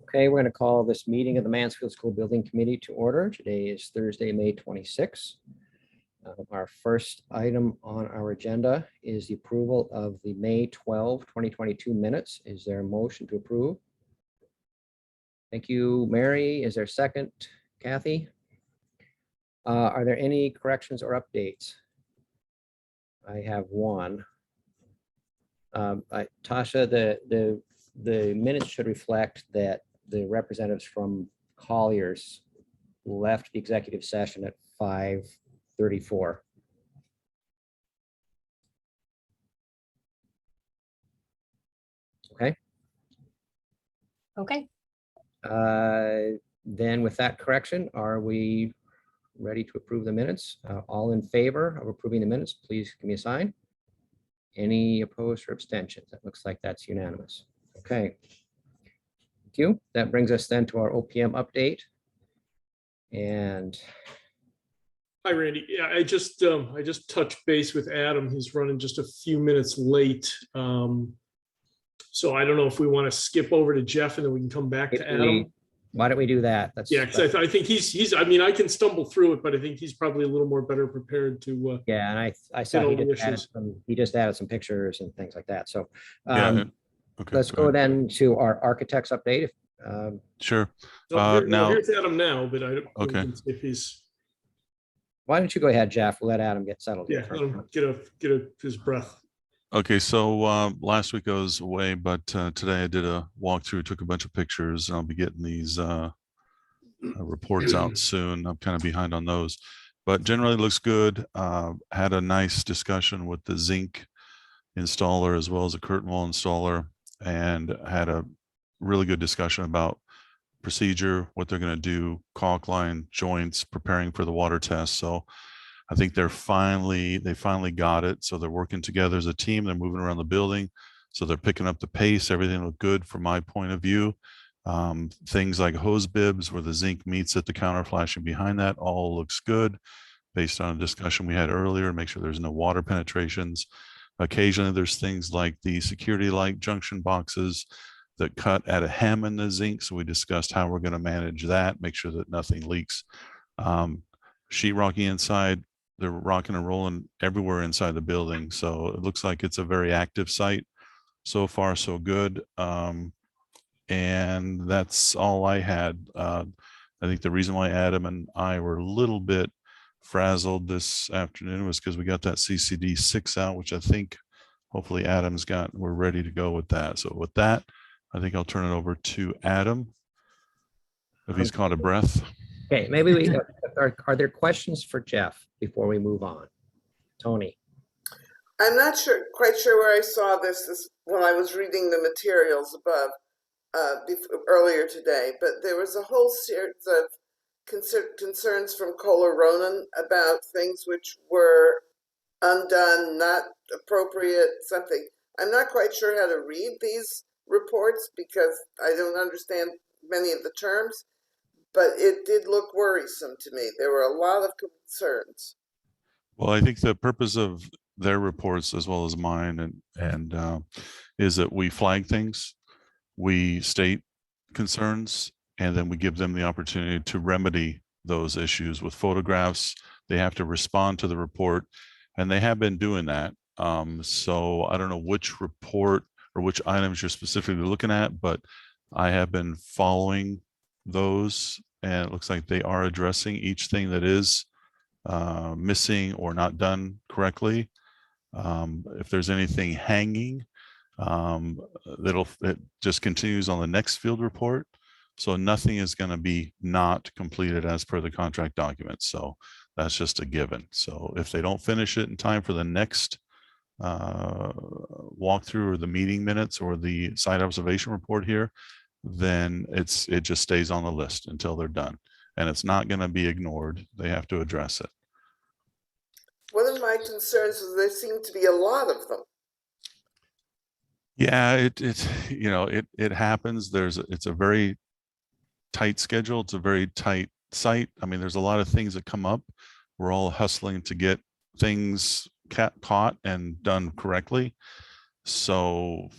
Okay, we're going to call this meeting of the Mansfield School Building Committee to order. Today is Thursday, May 26th. Our first item on our agenda is the approval of the May 12, 2022 minutes. Is there a motion to approve? Thank you, Mary. Is there a second? Kathy? Are there any corrections or updates? I have one. Tasha, the minutes should reflect that the representatives from Colliers left the executive session at 5:34. Okay. Okay. Then with that correction, are we ready to approve the minutes? All in favor of approving the minutes, please give me a sign. Any opposed or abstentions? That looks like that's unanimous. Okay. Thank you. That brings us then to our OPM update. And hi, Randy. Yeah, I just touched base with Adam. He's running just a few minutes late. So I don't know if we want to skip over to Jeff and then we can come back to Adam. Why don't we do that? Yeah, because I think he's. I mean, I can stumble through it, but I think he's probably a little more better prepared to. Yeah, and I saw he just added some pictures and things like that. So Okay, let's go then to our architects update. Sure. So now here's Adam now, but I don't. Okay. If he's. Why don't you go ahead, Jeff? We'll let Adam get settled. Yeah, let him get his breath. Okay, so last week I was away, but today I did a walkthrough, took a bunch of pictures, and I'll be getting these reports out soon. I'm kind of behind on those, but generally looks good. Had a nice discussion with the zinc installer as well as a curtain wall installer, and had a really good discussion about procedure, what they're going to do, caulk line, joints, preparing for the water test. So I think they finally got it. So they're working together as a team. They're moving around the building. So they're picking up the pace. Everything looked good from my point of view. Things like hose bibs where the zinc meets at the counter flashing behind that all looks good based on a discussion we had earlier. Make sure there's no water penetrations. Occasionally there's things like the security light junction boxes that cut at a hem in the zinc. So we discussed how we're going to manage that, make sure that nothing leaks. Sheetrocking inside, they're rocking and rolling everywhere inside the building. So it looks like it's a very active site. So far, so good. And that's all I had. I think the reason why Adam and I were a little bit frazzled this afternoon was because we got that CCD 6 out, which I think hopefully Adam's got, we're ready to go with that. So with that, I think I'll turn it over to Adam if he's caught a breath. Okay, maybe we are there questions for Jeff before we move on? Tony. I'm not quite sure where I saw this when I was reading the materials above earlier today, but there was a whole series of concerns from Kohler Ronan about things which were undone, not appropriate, something. I'm not quite sure how to read these reports because I don't understand many of the terms, but it did look worrisome to me. There were a lot of concerns. Well, I think the purpose of their reports as well as mine and is that we flag things, we state concerns, and then we give them the opportunity to remedy those issues with photographs. They have to respond to the report, and they have been doing that. So I don't know which report or which items you're specifically looking at, but I have been following those, and it looks like they are addressing each thing that is missing or not done correctly. If there's anything hanging, it just continues on the next field report. So nothing is going to be not completed as per the contract documents. So that's just a given. So if they don't finish it in time for the next walkthrough or the meeting minutes or the site observation report here, then it just stays on the list until they're done, and it's not going to be ignored. They have to address it. One of my concerns is there seem to be a lot of them. Yeah, it happens. It's a very tight schedule. It's a very tight site. I mean, there's a lot of things that come up. We're all hustling to get things caught and done correctly. So,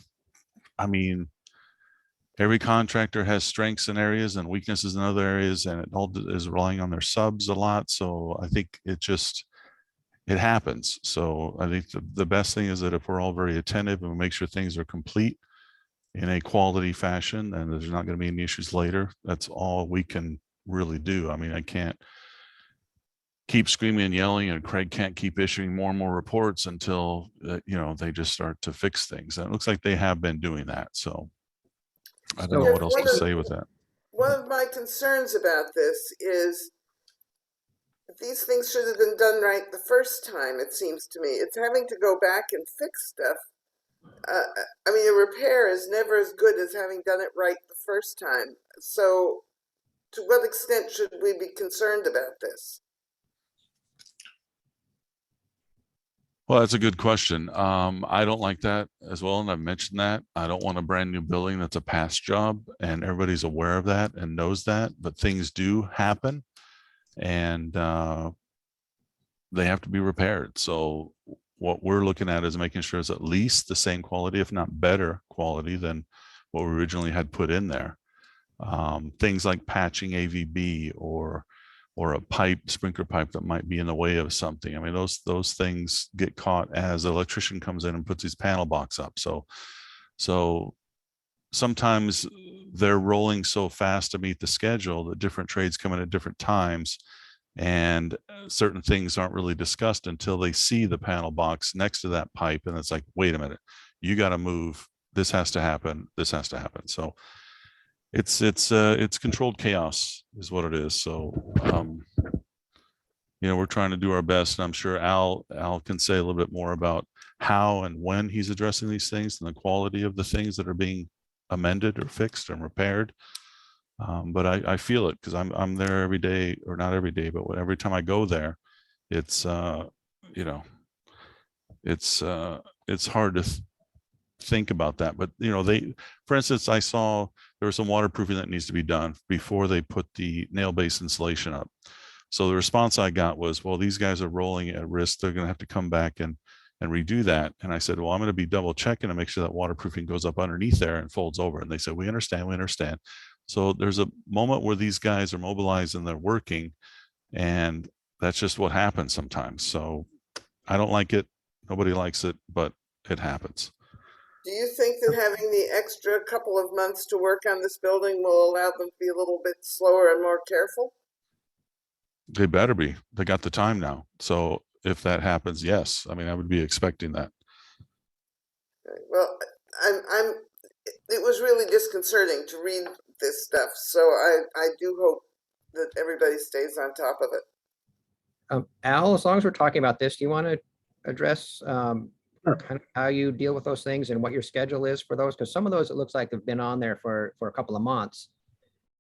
I mean, every contractor has strengths in areas and weaknesses in other areas, and it all is relying on their subs a lot. So I think it happens. So I think the best thing is that if we're all very attentive and we make sure things are complete in a quality fashion, and there's not going to be any issues later, that's all we can really do. I mean, I can't keep screaming and yelling, and Craig can't keep issuing more and more reports until they just start to fix things. And it looks like they have been doing that. So I don't know Jeff, what else to say with that. one of my concerns about this is these things should have been done right the first time, it seems to me. It's having to go back and fix stuff. I mean, a repair is never as good as having done it right the first time. So to what extent should we be concerned about this? Well, that's a good question. I don't like that as well, and I've mentioned that. I don't want a brand new building that's a past job, and everybody's aware of that and knows that, but things do happen, and they have to be repaired. So what we're looking at is making sure it's at least the same quality, if not better quality than what we originally had put in there. Things like patching AVB or a sprinkler pipe that might be in the way of something. I mean, those things get caught as the electrician comes in and puts these panel box up. So sometimes they're rolling so fast to meet the schedule that different trades come in at different times, and certain things aren't really discussed until they see the panel box next to that pipe. And it's like, wait a minute, you got to move. This has to happen. This has to happen. So it's controlled chaos is what it is. So, we're trying to do our best, and I'm sure Al can say a little bit more about how and when he's addressing these things and the quality of the things that are being amended or fixed and repaired. But I feel it because I'm there every day, or not every day, but every time I go there, it's it's hard to think about that. But for instance, I saw there was some waterproofing that needs to be done before they put the nail base insulation up. So the response I got was, well, these guys are rolling at risk. They're going to have to come back and redo that. And I said, well, I'm going to be double checking to make sure that waterproofing goes up underneath there and folds over. And they said, we understand. So there's a moment where these guys are mobilized and they're working, and that's just what happens sometimes. So I don't like it. Nobody likes it, but it happens. Do you think that having the extra couple of months to work on this building will allow them to be a little bit slower and more careful? They better be. They got the time now. So if that happens, yes. I mean, I would be expecting that. Well, it was really disconcerting to read this stuff. So I do hope that everybody stays on top of it. Al, as long as we're talking about this, do you want to address kind of how you deal with those things and what your schedule is for those? Because some of those, it looks like they've been on there for a couple of months.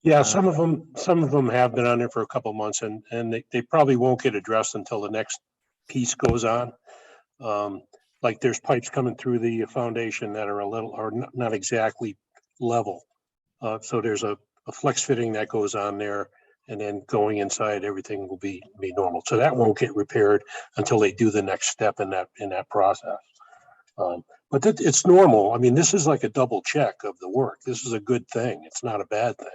Yeah, some of them have been on there for a couple of months, and they probably won't get addressed until the next piece goes on. Like there's pipes coming through the foundation that are not exactly level. So there's a flex fitting that goes on there, and then going inside, everything will be normal. So that won't get repaired until they do the next step in that process. But it's normal. I mean, this is like a double check of the work. This is a good thing. It's not a bad thing.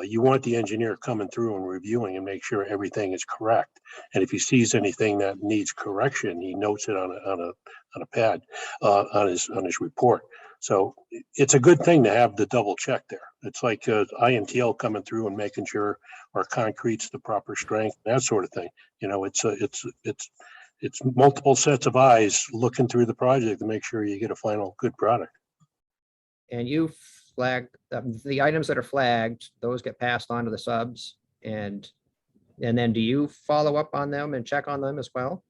You want the engineer coming through and reviewing and make sure everything is correct. And if he sees anything that needs correction, he notes it on a pad on his report. So it's a good thing to have the double check there. It's like INTL coming through and making sure our concrete's the proper strength, that sort of thing. It's multiple sets of eyes looking through the project to make sure you get a final good product. And you flag the items that are flagged, those get passed on to the subs, and then do you follow up on them and check on them as well?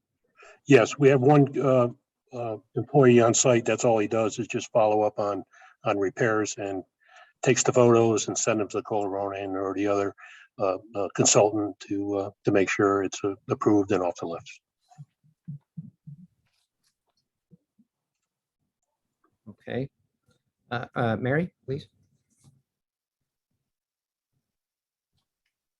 Yes, we have one employee on site. That's all he does is just follow up on repairs and takes the photos and send them to the Coloronian or the other consultant to make sure it's approved and off the list. Okay. Mary, please.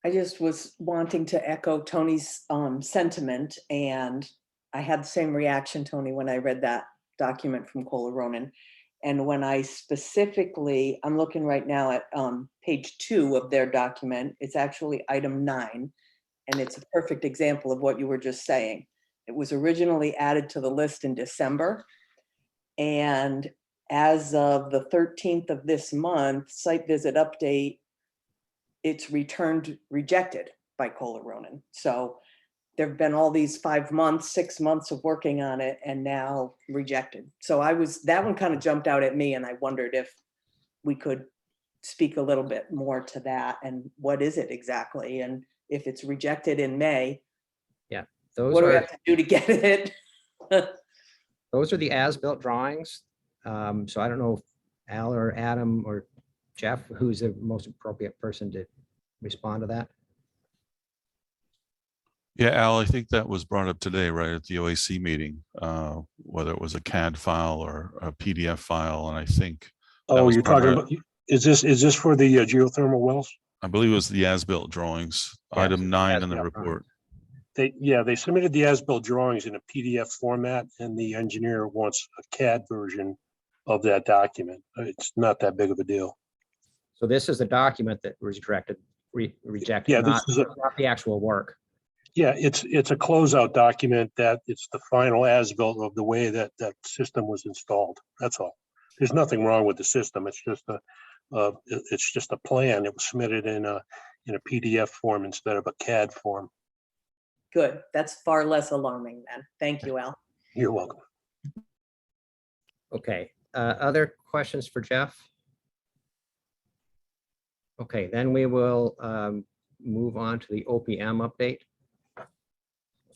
I just was wanting to echo Tony's sentiment, and I had the same reaction, Tony, when I read that document from Kohler Ronan. And when I specifically, I'm looking right now at page 2 of their document, it's actually item 9. And it's a perfect example of what you were just saying. It was originally added to the list in December. And as of the 13th of this month, site visit update, it's returned rejected by Kohler Ronan. So there've been all these 5 months, 6 months of working on it and now rejected. So that one kind of jumped out at me, and I wondered if we could speak a little bit more to that and what is it exactly? And if it's rejected in May, Those what do we are, have to do to get it? those are the as-built drawings. So I don't know if Al or Adam or Jeff, who's the most appropriate person to respond to that. Yeah, Al, I think that was brought up today, right, at the OAC meeting, whether it was a CAD file or a PDF file, and I think. that Oh, was you're talking primar- about, is this for the geothermal wells? I believe it was the as-built drawings, Yeah, item 9 in the as-built report. They submitted the as-built drawings in a PDF format, and the engineer wants a CAD version of that document. It's not that big of a deal. So this is the document that was rejected, Yeah, this not is a- not the actual work. Yeah, it's a closeout document that it's the final as-built of the way that system was installed. That's all. There's nothing wrong with the system. It's just a plan. It was submitted in a PDF form instead of a CAD form. Good, that's far less alarming then. Thank you, Al. You're welcome. Okay, other questions for Jeff? Okay, then we will move on to the OPM update.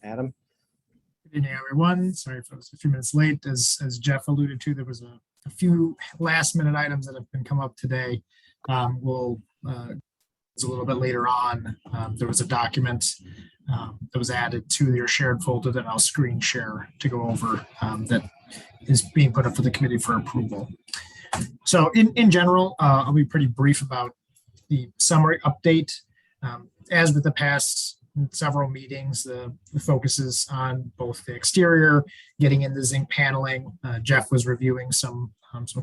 Adam? Good evening, everyone. Sorry if I was a few minutes late. As Jeff alluded to, there was a few last minute items that have been come up today. It's a little bit later on. There was a document that was added to your shared folder that I'll screen share to go over that is being put up for the committee for approval. So in general, I'll be pretty brief about the summary update. As with the past several meetings, the focus is on both the exterior, getting in the zinc paneling. Jeff was reviewing some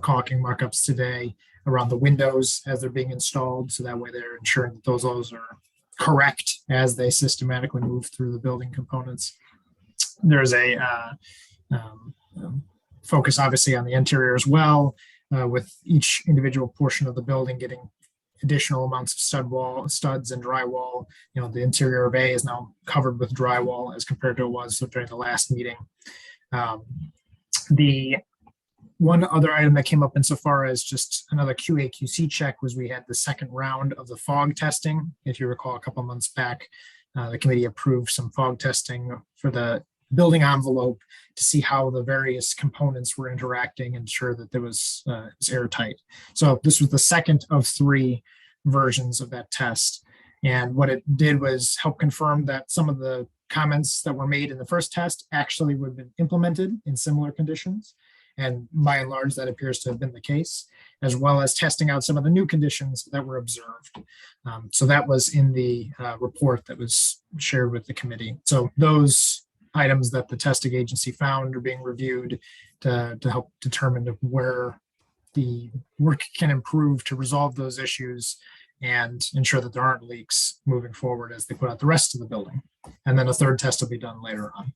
caulking markups today around the windows as they're being installed, so that way they're ensuring that those are correct as they systematically move through the building components. There's a focus obviously on the interior as well, with each individual portion of the building getting additional amounts of studs and drywall. You know, the interior of A is now covered with drywall as compared to it was during the last meeting. The one other item that came up insofar as just another QA/QC check was we had the second round of the fog testing. If you recall, a couple of months back, the committee approved some fog testing for the building envelope to see how the various components were interacting and ensure that there was airtight. So this was the second of 3 versions of that test. And what it did was help confirm that some of the comments that were made in the first test actually would have been implemented in similar conditions. And by and large, that appears to have been the case, as well as testing out some of the new conditions that were observed. So that was in the report that was shared with the committee. So those items that the testing agency found are being reviewed to help determine where the work can improve to resolve those issues and ensure that there aren't leaks moving forward as they put out the rest of the building. And then a third test will be done later on.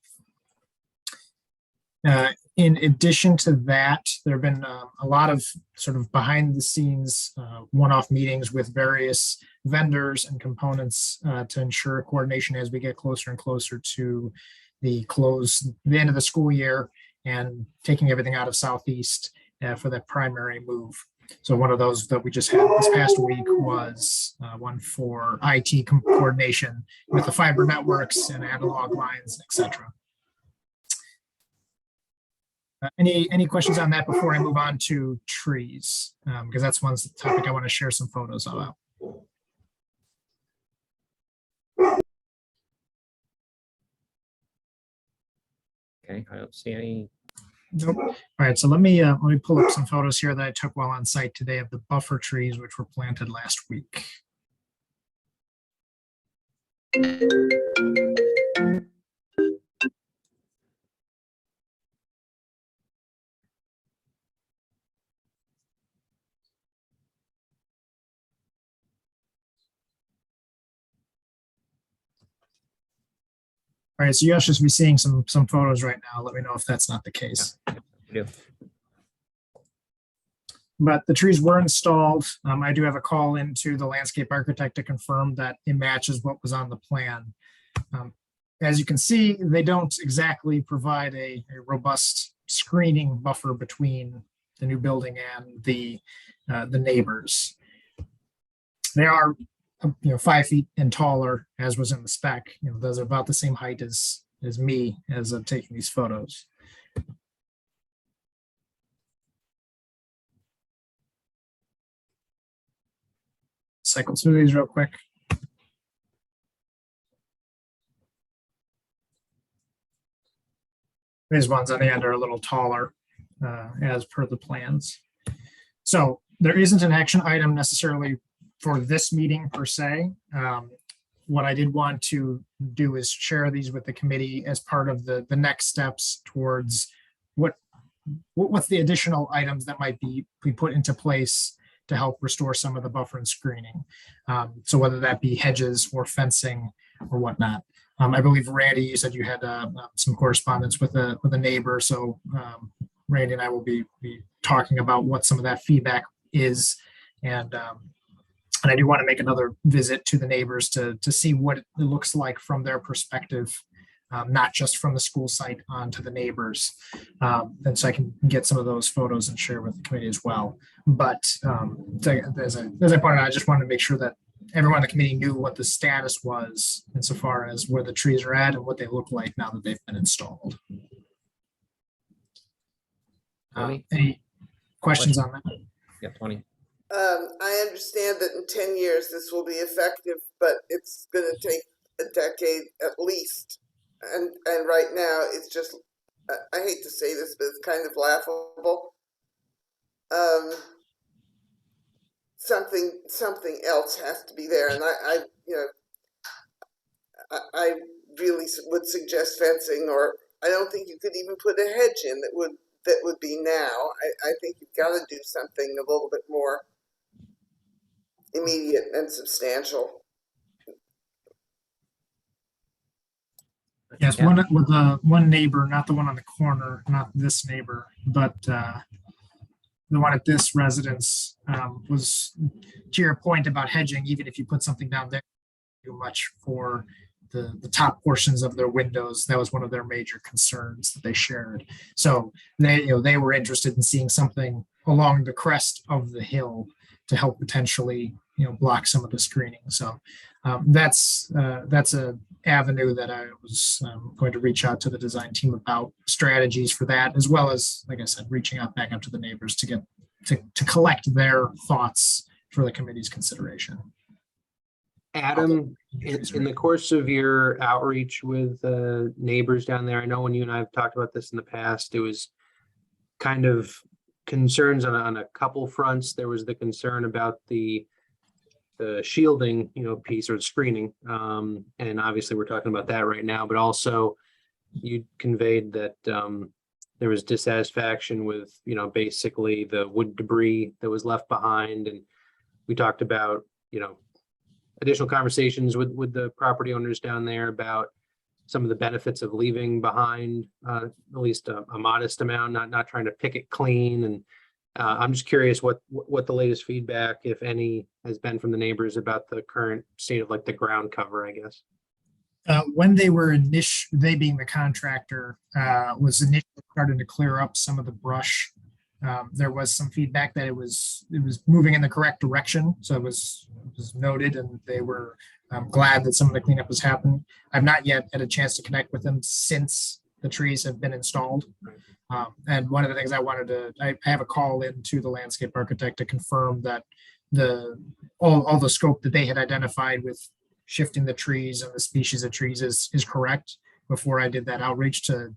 In addition to that, there have been a lot of sort of behind the scenes one-off meetings with various vendors and components to ensure coordination as we get closer and closer to the end of the school year and taking everything out of Southeast for that primary move. So one of those that we just had this past week was one for IT coordination with the fiber networks and analog lines, etc. Any questions on that before I move on to trees? Because that's one topic I want to share some photos about. Okay, I don't see any. Nope. All right, so let me pull up some photos here that I took while on site today of the buffer trees which were planted last week. All right, so you should be seeing some photos right now. Let me know if that's not the case. We do. But the trees were installed. I do have a call into the landscape architect to confirm that it matches what was on the plan. As you can see, they don't exactly provide a robust screening buffer between the new building and the neighbors. They are 5 feet and taller, as was in the spec. Those are about the same height as me as I'm taking these photos. Cycle through these real quick. These ones on the end are a little taller, as per the plans. So there isn't an action item necessarily for this meeting per se. What I did want to do is share these with the committee as part of the next steps towards what's the additional items that might be put into place to help restore some of the buffer and screening. So whether that be hedges or fencing or whatnot. I believe, Randy, you said you had some correspondence with a neighbor. So Randy and I will be talking about what some of that feedback is. And I do want to make another visit to the neighbors to see what it looks like from their perspective, not just from the school site onto the neighbors. And so I can get some of those photos and share with the committee as well. But as I pointed out, I just wanted to make sure that everyone on the committee knew what the status was insofar as where the trees are at and what they look like now that they've been installed. Any questions on that? Yeah, 20. I understand that in 10 years this will be effective, but it's going to take a decade at least. And right now it's just, I hate to say this, but it's kind of laughable. Something else has to be there, and I really would suggest fencing, or I don't think you could even put a hedge in that would be now. I think you've got to do something a little bit more immediate and substantial. Yes, one with one neighbor, not the one on the corner, not this neighbor, but the one at this residence was, to your point about hedging, even if you put something down there, too much for the top portions of their windows. That was one of their major concerns that they shared. So they were interested in seeing something along the crest of the hill to help potentially block some of the screening. So that's a avenue that I was going to reach out to the design team about strategies for that, as well as, like I said, reaching out back up to the neighbors to get to collect their thoughts for the committee's consideration. Adam, in the course of your outreach with neighbors down there, I know when you and I have talked about this in the past, it was kind of concerns on a couple fronts. There was the concern about the shielding, piece or the screening. And obviously we're talking about that right now, but also you conveyed that there was dissatisfaction with, basically the wood debris that was left behind. And we talked about, additional conversations with the property owners down there about some of the benefits of leaving behind at least a modest amount, not trying to pick it clean. And I'm just curious what the latest feedback, if any, has been from the neighbors about the current state of the ground cover, I guess. When they were they being the contractor, was initially starting to clear up some of the brush. There was some feedback that it was moving in the correct direction. So it was noted, and they were glad that some of the cleanup was happening. I've not yet had a chance to connect with them since the trees have been installed. And one of the things I have a call into the landscape architect to confirm that all the scope that they had identified with shifting the trees and the species of trees is correct before I did that outreach to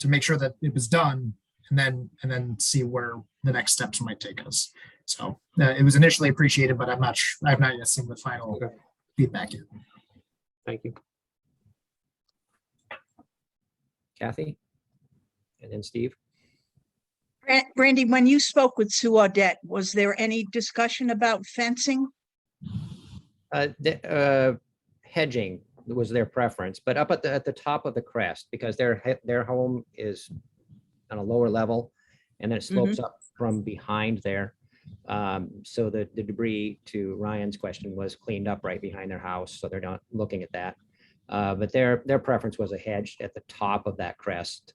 make sure that it was done, and then see where the next steps might take us. So it was initially appreciated, but I've not yet seen the final feedback yet. Thank you. Kathy? And then Steve? Brandy, when you spoke with Sue Audette, was there any discussion about fencing? Hedging was their preference, but up at the top of the crest, because their home is on a lower level, and then it slopes up from behind there. So the debris, to Ryan's question, was cleaned up right behind their house, so they're not looking at that. But their preference was a hedge at the top of that crest.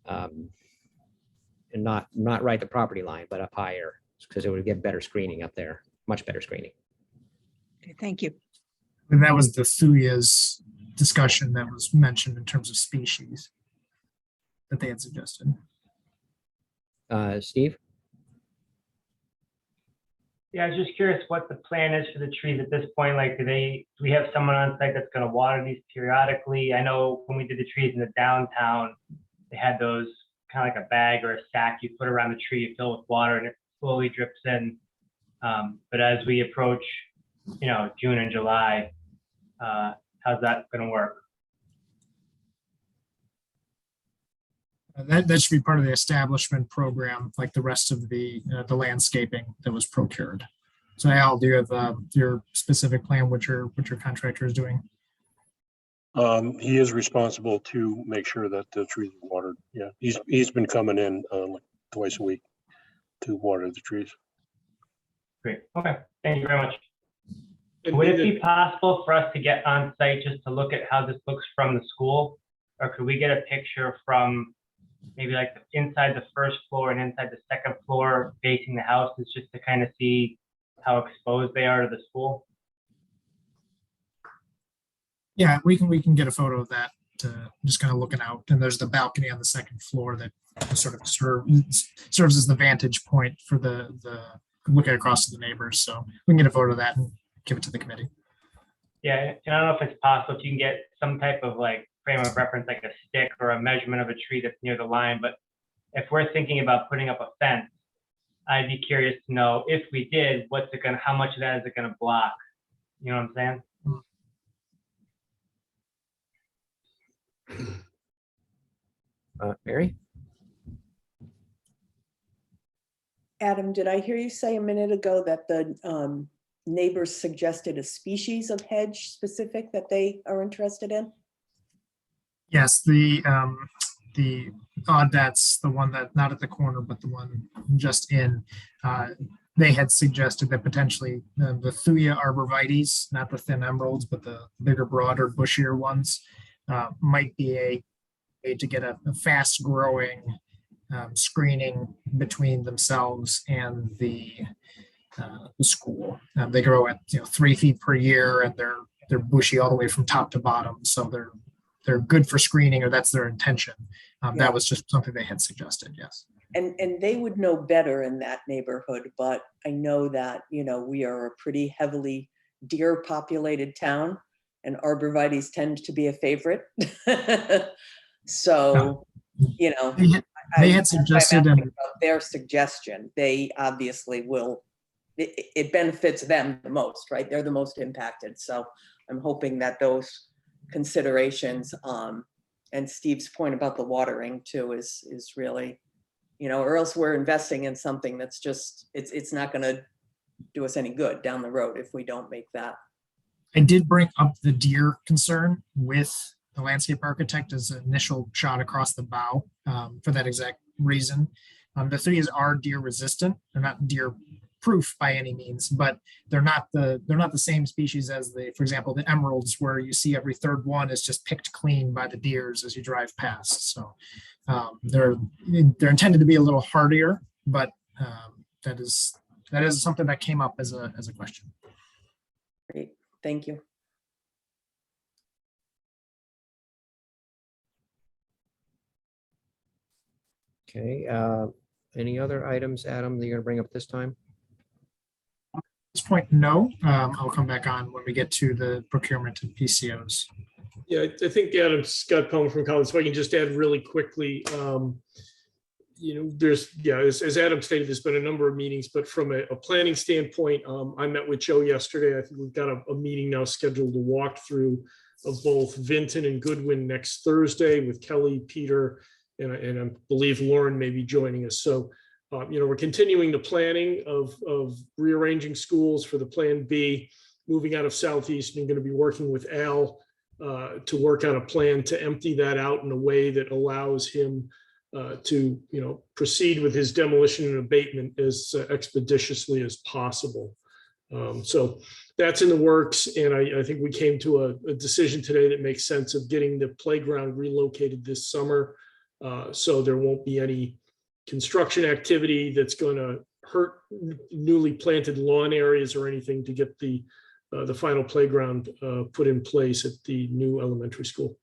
And not right at the property line, but up higher, because it would get better screening up there, much better screening. Okay, thank you. And that was the Thuya's discussion that was mentioned in terms of species that they had suggested. Steve? Yeah, I was just curious what the plan is for the trees at this point. Like, do we have someone on site that's going to water these periodically? I know when we did the trees in the downtown, they had those kind of like a bag or a sack you put around the tree, you fill with water, and it slowly drips in. But as we approach, June and July, how's that going to work? That should be part of the establishment program, like the rest of the landscaping that was procured. So Al, do you have your specific plan, what your contractor is doing? He is responsible to make sure that the trees are watered. Yeah, he's been coming in like twice a week to water the trees. Great. Okay. Thank you very much. And Would it be possible for us to get on site just to look at how this looks from the school? Or could we get a picture from maybe like inside the first floor and inside the second floor facing the houses, just to kind of see how exposed they are to the school? Yeah, we can get a photo of that, just kind of looking out. And there's the balcony on the second floor that sort of serves as the vantage point for the looking across to the neighbors. So we can get a photo of that and give it to the committee. Yeah, and I don't know if it's possible if you can get some type of like frame of reference, like a stick or a measurement of a tree that's near the line. But if we're thinking about putting up a fence, I'd be curious to know, if we did, how much of that is it gonna block? You know what I'm saying? Mary? Adam, did I hear you say a minute ago that the neighbors suggested a species of hedge specific that they are interested in? Yes, the that's the one that not at the corner, but the one just in. They had suggested that potentially the Thuya arborvitaes, not the thin emeralds, but the bigger, broader, bushier ones, might be a way to get a fast growing screening between themselves and the school. They grow at 3 feet per year, and they're bushy all the way from top to bottom. So they're good for screening, or that's their intention. That was just something they had suggested. Yes. And they would know better in that neighborhood, but I know that, we are a pretty heavily deer populated town, and arborvitaes tend to be a favorite. So, they had suggested their suggestion. They obviously will, it benefits them the most, right? They're the most impacted. So I'm hoping that those considerations, and Steve's point about the watering too is really, or else we're investing in something that's just, it's not going to do us any good down the road if we don't make that. I did bring up the deer concern with the landscape architect as an initial shot across the bow, for that exact reason. The Thuyas are deer resistant. They're not deer proof by any means, but they're not the same species as for example, the emeralds, where you see every third one is just picked clean by the deers as you drive past. So they're intended to be a little hardier, but that is something that came up as a question. Great, thank you. Okay, any other items, Adam, that you're gonna bring up this time? At this point, no. I'll come back on when we get to the procurement and PCOs. Yeah, I think Adam's got Palmer from college, so I can just add really quickly. As Adam stated, there's been a number of meetings, but from a planning standpoint, I met with Joe yesterday. I think we've got a meeting now scheduled to walk through of both Vinton and Goodwin next Thursday with Kelly, Peter, and I believe Lauren may be joining us. So, we're continuing the planning of rearranging schools for the Plan B. moving out of Southeast and going to be working with Al to work out a plan to empty that out in a way that allows him to, proceed with his demolition and abatement as expeditiously as possible. So that's in the works, and I think we came to a decision today that makes sense of getting the playground relocated this summer, so there won't be any construction activity that's going to hurt newly planted lawn areas or anything to get the final playground put in place at the new elementary school.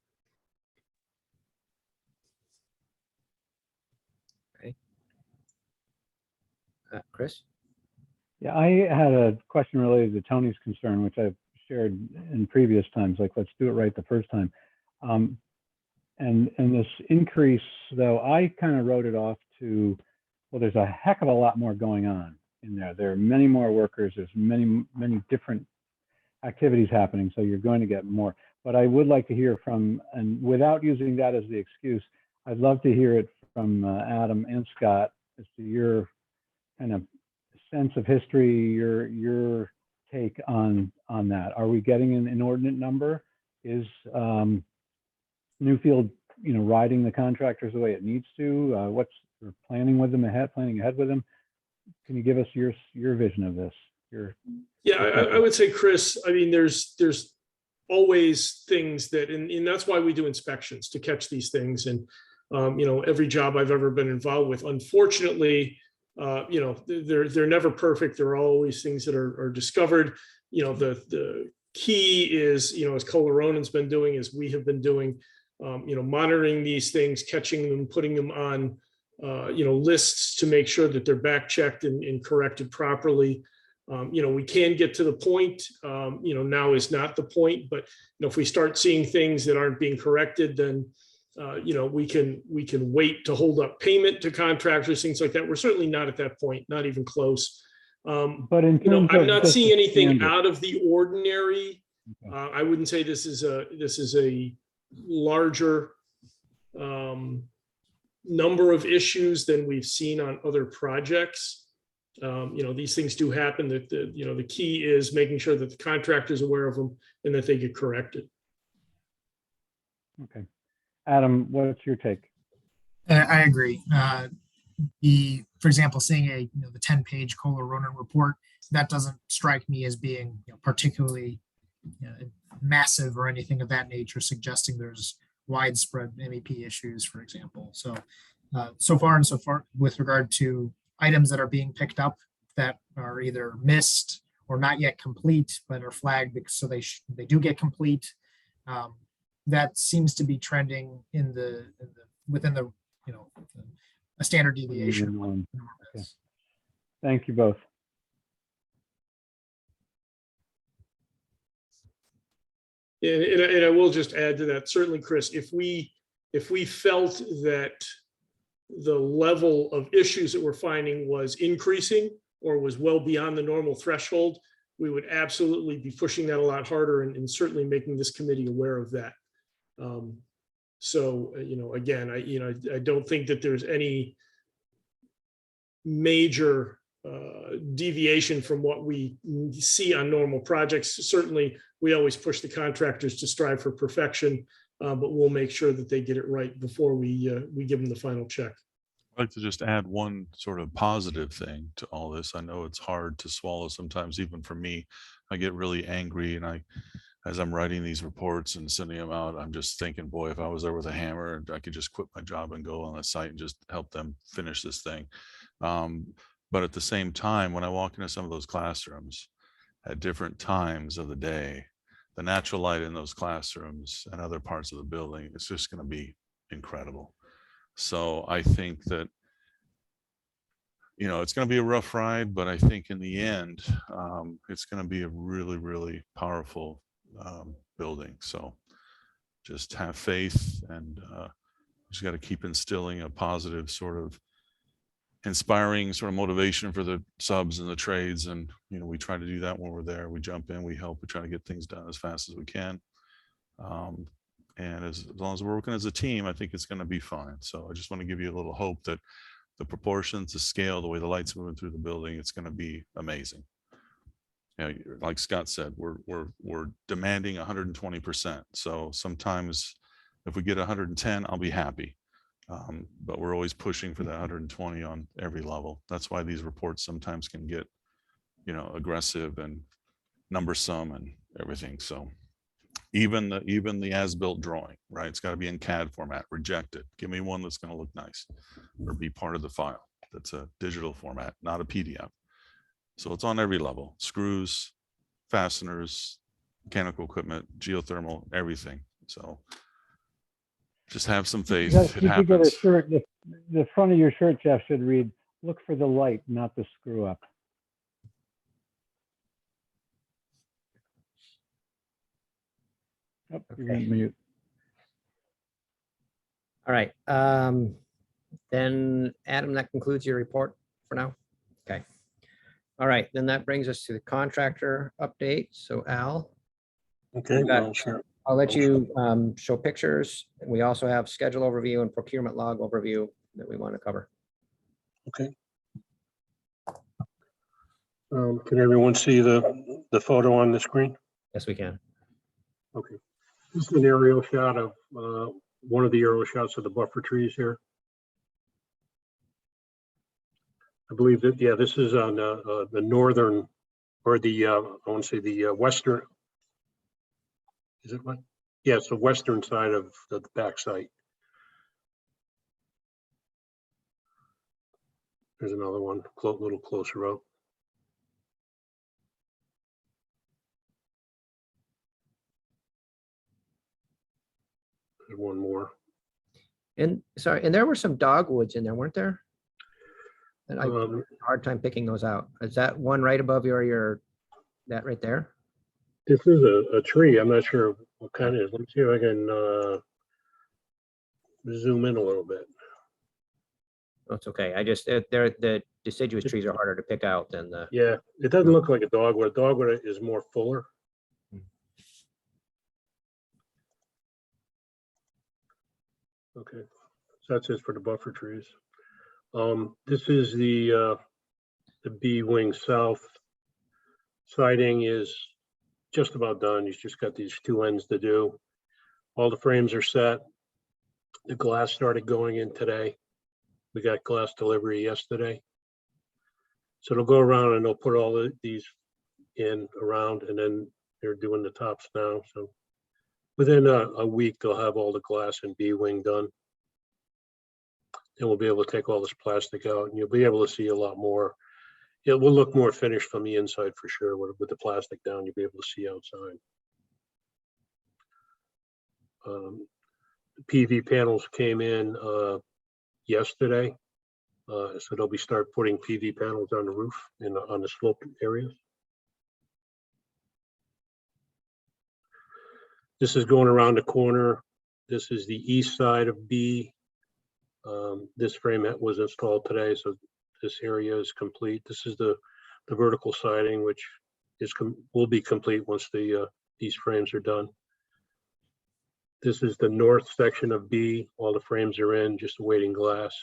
Okay. Chris? Yeah, I had a question related to Tony's concern, which I've shared in previous times, like, let's do it right the first time. And this increase, though, I kind of wrote it off to, well, there's a heck of a lot more going on in there. There are many more workers. There's many different activities happening. So you're going to get more. But I would like to hear from, and without using that as the excuse, I'd love to hear it from Adam and Scott as to your kind of sense of history, your take on that. Are we getting an inordinate number? Is Newfield, riding the contractors the way it needs to? What's planning ahead with them? Can you give us your vision of this? I would say, Chris, I mean, there's always things that, and that's why we do inspections, to catch these things. And every job I've ever been involved with, unfortunately, they're never perfect. There are always things that are discovered. The key is, as Coloronan's been doing, as we have been doing, monitoring these things, catching them, putting them on, lists to make sure that they're back checked and corrected properly. We can get to the point, now is not the point, but if we start seeing things that aren't being corrected, then we can wait to hold up payment to contractors, things like that. We're certainly not at that point, not even close. But in I'm not seeing anything out of the ordinary. I wouldn't say this is a larger number of issues than we've seen on other projects. These things do happen. That the key is making sure that the contractor is aware of them and that they get corrected. Okay. Adam, what's your take? I agree. For example, seeing the 10-page Coloronan report, that doesn't strike me as being particularly massive or anything of that nature, suggesting there's widespread MEP issues, for example. So far with regard to items that are being picked up that are either missed or not yet complete, but are flagged because so they do get complete. That seems to be trending within a standard deviation. Okay. Thank you both. And I will just add to that, certainly, Chris, if we felt that the level of issues that we're finding was increasing or was well beyond the normal threshold, we would absolutely be pushing that a lot harder and certainly making this committee aware of that. Again, I don't think that there's any major deviation from what we see on normal projects. Certainly, we always push the contractors to strive for perfection, but we'll make sure that they get it right before we give them the final check. I'd like to just add one sort of positive thing to all this. I know it's hard to swallow sometimes, even for me. I get really angry, and as I'm writing these reports and sending them out, I'm just thinking, boy, if I was there with a hammer, I could just quit my job and go on the site and just help them finish this thing. But at the same time, when I walk into some of those classrooms at different times of the day, the natural light in those classrooms and other parts of the building, it's just going to be incredible. So I think that, it's going to be a rough ride, but I think in the end, it's going to be a really, really powerful building. So just have faith, and just got to keep instilling a positive sort of inspiring sort of motivation for the subs and the trades. And, we try to do that when we're there. We jump in, we help, we try to get things done as fast as we can. And as long as we're working as a team, I think it's going to be fine. So I just want to give you a little hope that the proportions, the scale, the way the light's moving through the building, it's going to be amazing. you know, like Scott said, we're demanding 120%. So sometimes if we get 110, I'll be happy. But we're always pushing for that 120 on every level. That's why these reports sometimes can get, you know, aggressive and numbersome and everything. So even the as-built drawing, right? It's got to be in CAD format. Reject it. Give me one that's going to look nice or be part of the file. That's a digital format, not a PDF. So it's on every level: screws, fasteners, mechanical equipment, geothermal, everything. So just have some faith. You It should get a happens. shirt. The front of your shirt, Jeff, should read, "Look for the light, not the screw up." Oh, you're Okay. on mute. All right. Then Adam, that concludes your report for now. Okay. All right, then that brings us to the contractor update. So Al, Okay, You got- well, sure. I'll let you show pictures. And we also have schedule overview and procurement log overview that we want to cover. Okay. Can everyone see the photo on the screen? Yes, we can. Okay. This is an aerial shot of one of the aerial shots of the buffer trees here. I believe that, yeah, this is on the northern, or the, I want to say the western. Is it what? Yeah, it's the western side of the back site. There's another one, a little closer up. There's one more. And sorry, and there were some dogwoods in there, weren't there? And I had Um, a hard time picking those out. Is that one right above your, that right there? This is a tree. I'm not sure what kind it is. Let me see if I can zoom in a little bit. That's okay. I just, the deciduous trees are harder to pick out than the, Yeah, it doesn't look like a dogwood. A dogwood is more fuller. Okay, so that's it for the buffer trees. This is the B wing south. Siding is just about done. He's just got these two ends to do. All the frames are set. The glass started going in today. We got glass delivery yesterday. So it'll go around and they'll put all these in around, and then they're doing the tops now. So within a week, they'll have all the glass and B wing done. And we'll be able to take all this plastic out, and you'll be able to see a lot more. It will look more finished from the inside for sure. With the plastic down, you'll be able to see outside. PV panels came in yesterday. So they'll be start putting PV panels on the roof on the slope areas. This is going around the corner. This is the east side of B. This frame was installed today, so this area is complete. This is the vertical siding, which will be complete once these frames are done. This is the north section of B. All the frames are in, just awaiting glass.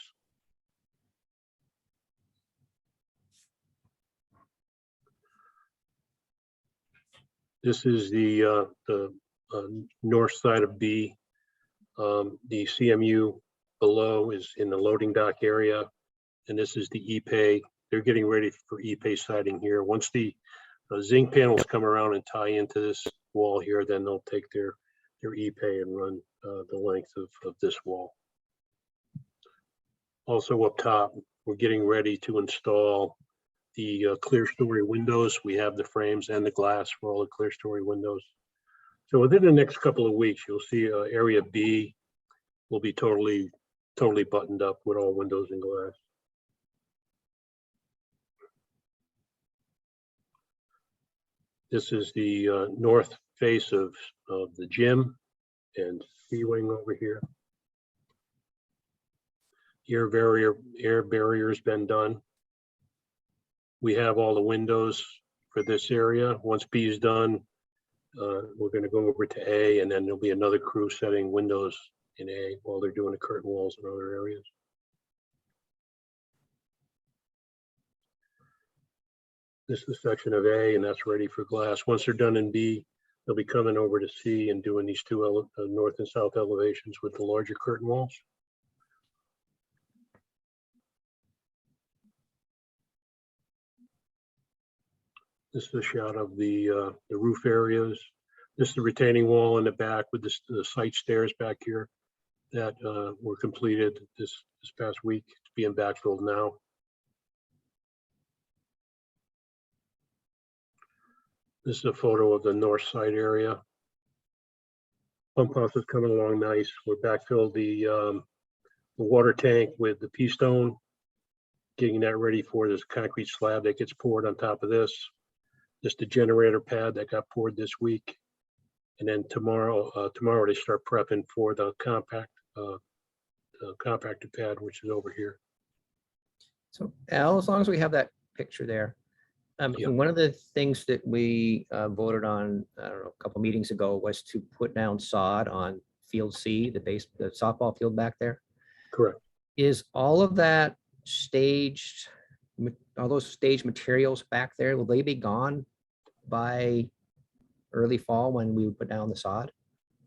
This is the north side of B. The CMU below is in the loading dock area, and this is the E-Pay. They're getting ready for E-Pay siding here. Once the zinc panels come around and tie into this wall here, then they'll take their E-Pay and run the length of this wall. Also up top, we're getting ready to install the clear story windows. We have the frames and the glass for all the clear story windows. So within the next couple of weeks, you'll see area B will be totally buttoned up with all windows and glass. This is the north face of the gym and C wing over here. Air barrier's been done. We have all the windows for this area. Once B is done, we're going to go over to A, and then there'll be another crew setting windows in A while they're doing the curtain walls in other areas. This is the section of A, and that's ready for glass. Once they're done in B, they'll be coming over to C and doing these two north and south elevations with the larger curtain walls. This is a shot of the roof areas. This is the retaining wall in the back with the site stairs back here that were completed this past week. It's being backfilled now. This is a photo of the north side area. Pump house is coming along nice. We're backfilled the water tank with the pea stone, getting that ready for this concrete slab that gets poured on top of this. Just the generator pad that got poured this week. And then tomorrow they start prepping for the compactor pad, which is over here. So Al, as long as we have that picture there. Yeah. One of the things that we voted on, I don't know, a couple meetings ago was to put down sod on field C, the softball field back there. Correct. Is all of that staged, all those staged materials back there, will they be gone by early fall when we put down the sod?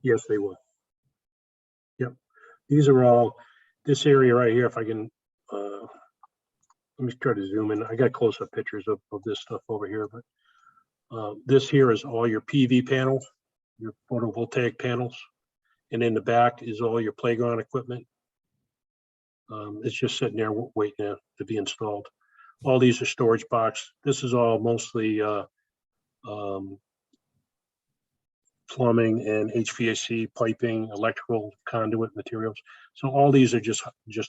Yes, they will. Yep. These are all, this area right here, if I can, let me try to zoom in. I got close-up pictures of this stuff over here, but this here is all your PV panels, your photovoltaic panels. And in the back is all your playground equipment. It's just sitting there waiting to be installed. All these are storage box. This is all mostly plumbing and HVAC piping, electrical conduit materials. So all these are just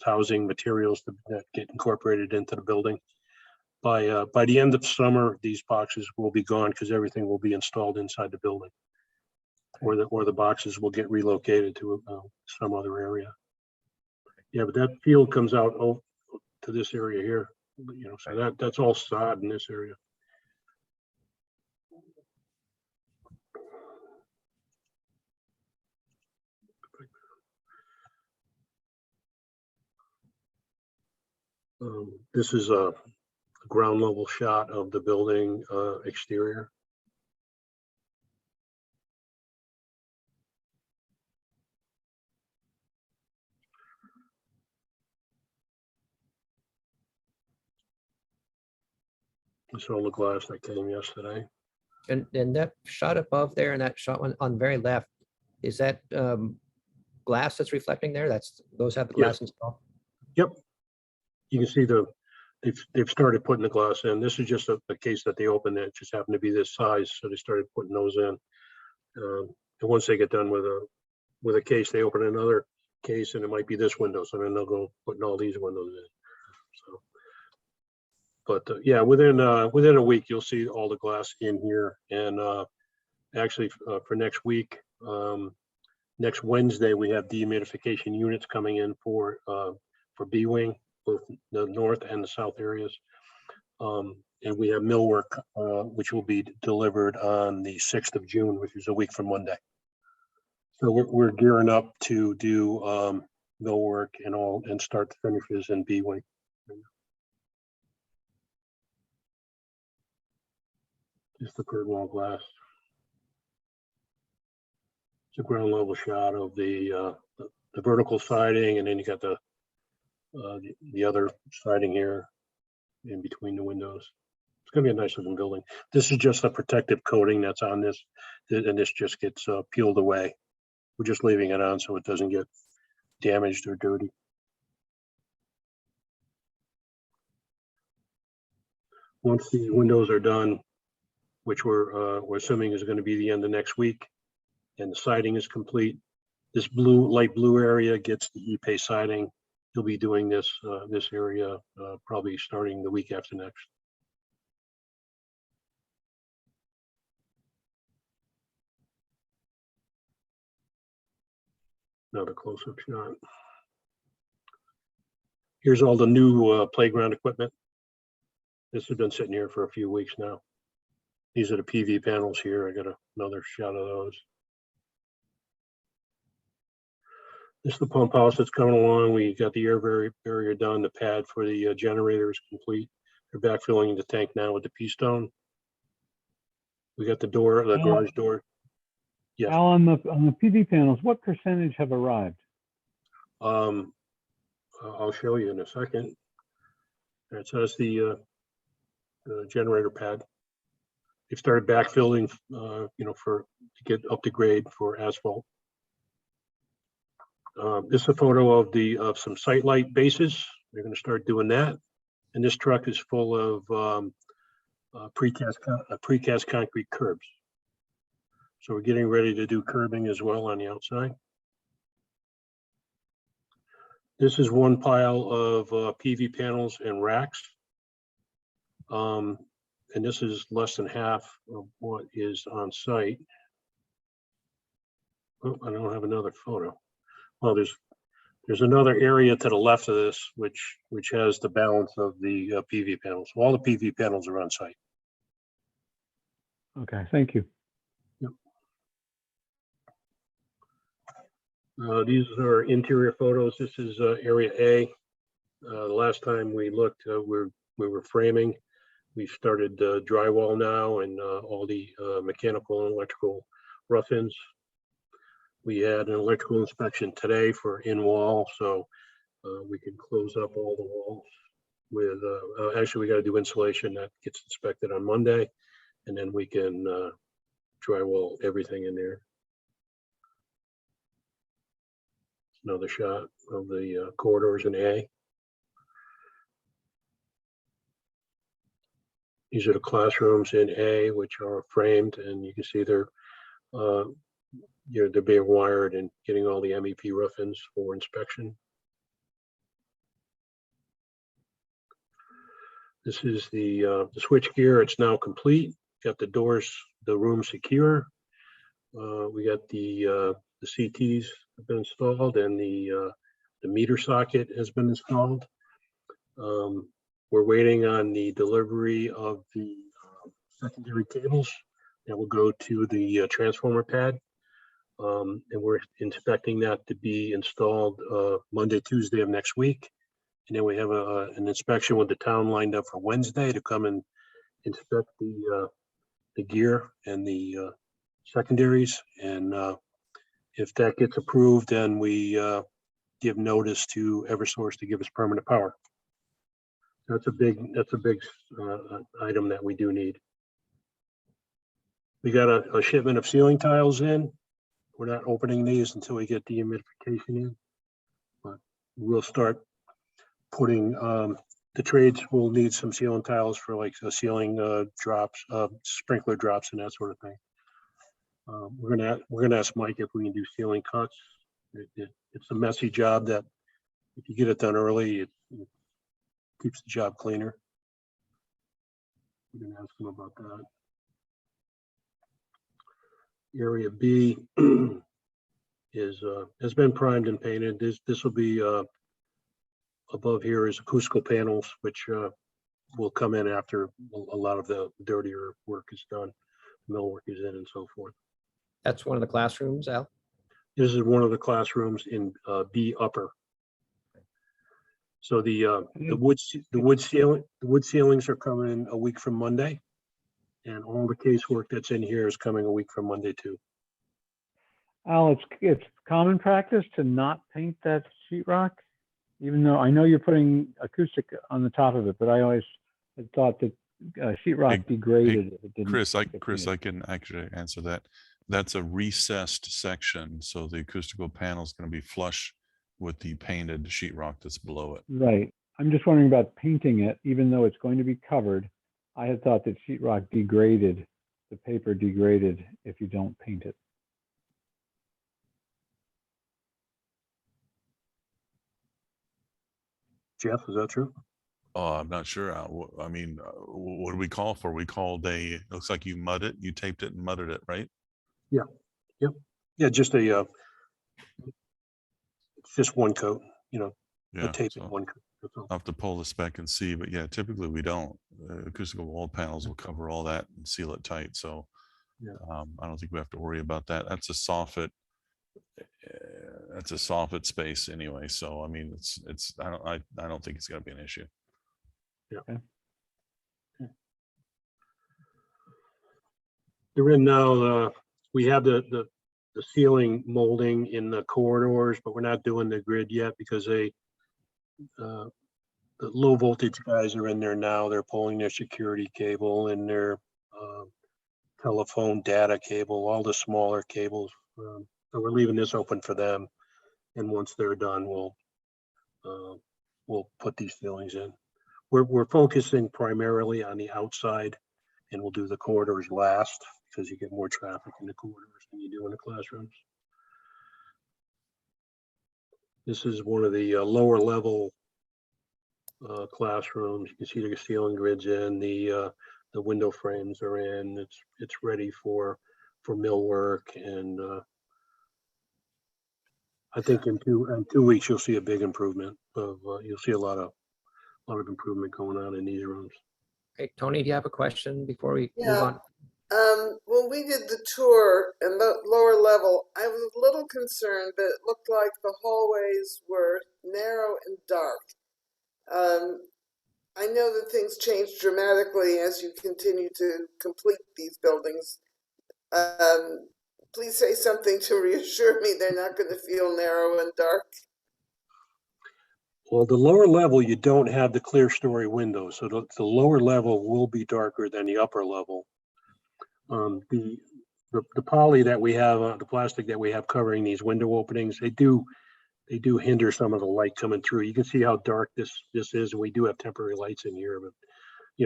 housing materials that get incorporated into the building. By the end of summer, these boxes will be gone because everything will be installed inside the building, or the boxes will get relocated to some other area. Yeah, but that field comes out to this area here, so that's all sod in this area. This is a ground level shot of the building exterior. This is all the glass that came yesterday. And that shot above there and that shot on the very left, is that glass that's reflecting there? Those have the glass installed? Yep. You can see they've started putting the glass in. This is just a case that they opened that just happened to be this size, so they started putting those in. And once they get done with a case, they open another case, and it might be this window, so then they'll go putting all these windows in. So, but yeah, within a week, you'll see all the glass in here. And actually, for next week, next Wednesday, we have dehumidification units coming in for B-Wing, both the north and the south areas. And we have millwork, which will be delivered on the 6th of June, which is a week from Monday. So we're gearing up to do millwork and start the finishes in B-Wing. Just the curtain wall glass. It's a ground level shot of the vertical siding, and then you got the other siding here in between the windows. It's gonna be a nice looking building. This is just a protective coating that's on this, and this just gets peeled away. We're just leaving it on so it doesn't get damaged or dirty. Once the windows are done, which we're assuming is going to be the end of next week, and the siding is complete, this light blue area gets the E-Pay siding. He'll be doing this area probably starting the week after next. Another close-up shot. Here's all the new playground equipment. This has been sitting here for a few weeks now. These are the PV panels here. I got another shot of those. This is the pump house that's coming along. We got the air barrier done. The pad for the generator is complete. They're backfilling the tank now with the pea stone. We got the garage door. Yes. Al, on the PV panels, what percentage have arrived? I'll show you in a second. That says the generator pad. They've started backfilling, to get up to grade for asphalt. This is a photo of some site light bases. They're going to start doing that. And this truck is full of precast concrete curbs. So we're getting ready to do curbing as well on the outside. This is one pile of PV panels and racks. And this is less than half of what is on site. Oh, I don't have another photo. Well, there's another area to the left of this, which has the balance of the PV panels. All the PV panels are on site. Okay, thank you. These are interior photos. This is area A. The last time we looked, we were framing. We've started drywall now and all the mechanical and electrical rough-ins. We had an electrical inspection today for in-wall, so we can close up all the walls with, actually we got to do insulation that gets inspected on Monday, and then we can drywall everything in there. Another shot of the corridors in A. These are the classrooms in A, which are framed, and you can see they're being wired and getting all the MEP rough-ins for inspection. This is the switch gear. It's now complete. Got the doors, the room secure. We got the CTs have been installed, and the meter socket has been installed. We're waiting on the delivery of the secondary cables that will go to the transformer pad. And we're inspecting that to be installed Monday, Tuesday of next week. And then we have an inspection with the town lined up for Wednesday to come and inspect the gear and the secondaries. And if that gets approved, then we give notice to Eversource to give us permanent power. That's a big item that we do need. We got a shipment of ceiling tiles in. We're not opening these until we get dehumidification in, but we'll start putting, the trades will need some ceiling tiles for like ceiling drops, sprinkler drops and that sort of thing. We're gonna ask Mike if we can do ceiling cuts. It's a messy job that if you get it done early, it keeps the job cleaner. We're gonna ask him about that. Area B has been primed and painted. This will be above here is acoustical panels, which will come in after a lot of the dirtier work is done, mill work is in, and so forth. That's one of the classrooms, Al? This is one of the classrooms in B upper. So the wood ceilings are coming a week from Monday, and all the casework that's in here is coming a week from Monday too. Al, it's common practice to not paint that sheetrock, even though I know you're putting acoustic on the top of it, but I always had thought that sheetrock degraded. If it didn't Chris, I get painted. can actually answer that. That's a recessed section, so the acoustical panel is going to be flush with the painted sheetrock that's below it. Right. I'm just wondering about painting it, even though it's going to be covered. I had thought that sheetrock degraded, the paper degraded if you don't paint it. Jeff, is that true? Oh, I'm not sure. I mean, what do we call for? We called looks like you mud it, you taped it and mudded it, right? Yeah. Yep. Yeah, just it's just one coat, Yeah. a tape So one coat. That's all. I'll have to pull the spec and see, but yeah, typically we don't. Acoustical wall panels will cover all that and seal it tight. So Yeah. I don't think we have to worry about that. That's a soffit. That's a soffit space anyway. So I mean, I don't think it's going to be an issue. Yeah. Okay. They're in now. We have the ceiling molding in the corridors, but we're not doing the grid yet because the low voltage guys are in there now. They're pulling their security cable and their telephone data cable, all the smaller cables. So we're leaving this open for them. And once they're done, we'll put these ceilings in. We're focusing primarily on the outside, and we'll do the corridors last because you get more traffic in the corridors than you do in the classrooms. This is one of the lower level classrooms. You can see the ceiling grids in, the window frames are in. It's ready for millwork, and I think in 2 weeks you'll see a big improvement of you'll see a lot of improvement going on in these rooms. Okay, Tony, do you have a question before we move Yeah. on? When we did the tour in the lower level, I was a little concerned that it looked like the hallways were narrow and dark. I know that things change dramatically as you continue to complete these buildings. Please say something to reassure me they're not going to feel narrow and dark. Well, the lower level, you don't have the clear story windows, so the lower level will be darker than the upper level. The poly that we have, the plastic that we have covering these window openings, they do hinder some of the light coming through. You can see how dark this is, and we do have temporary lights in here, but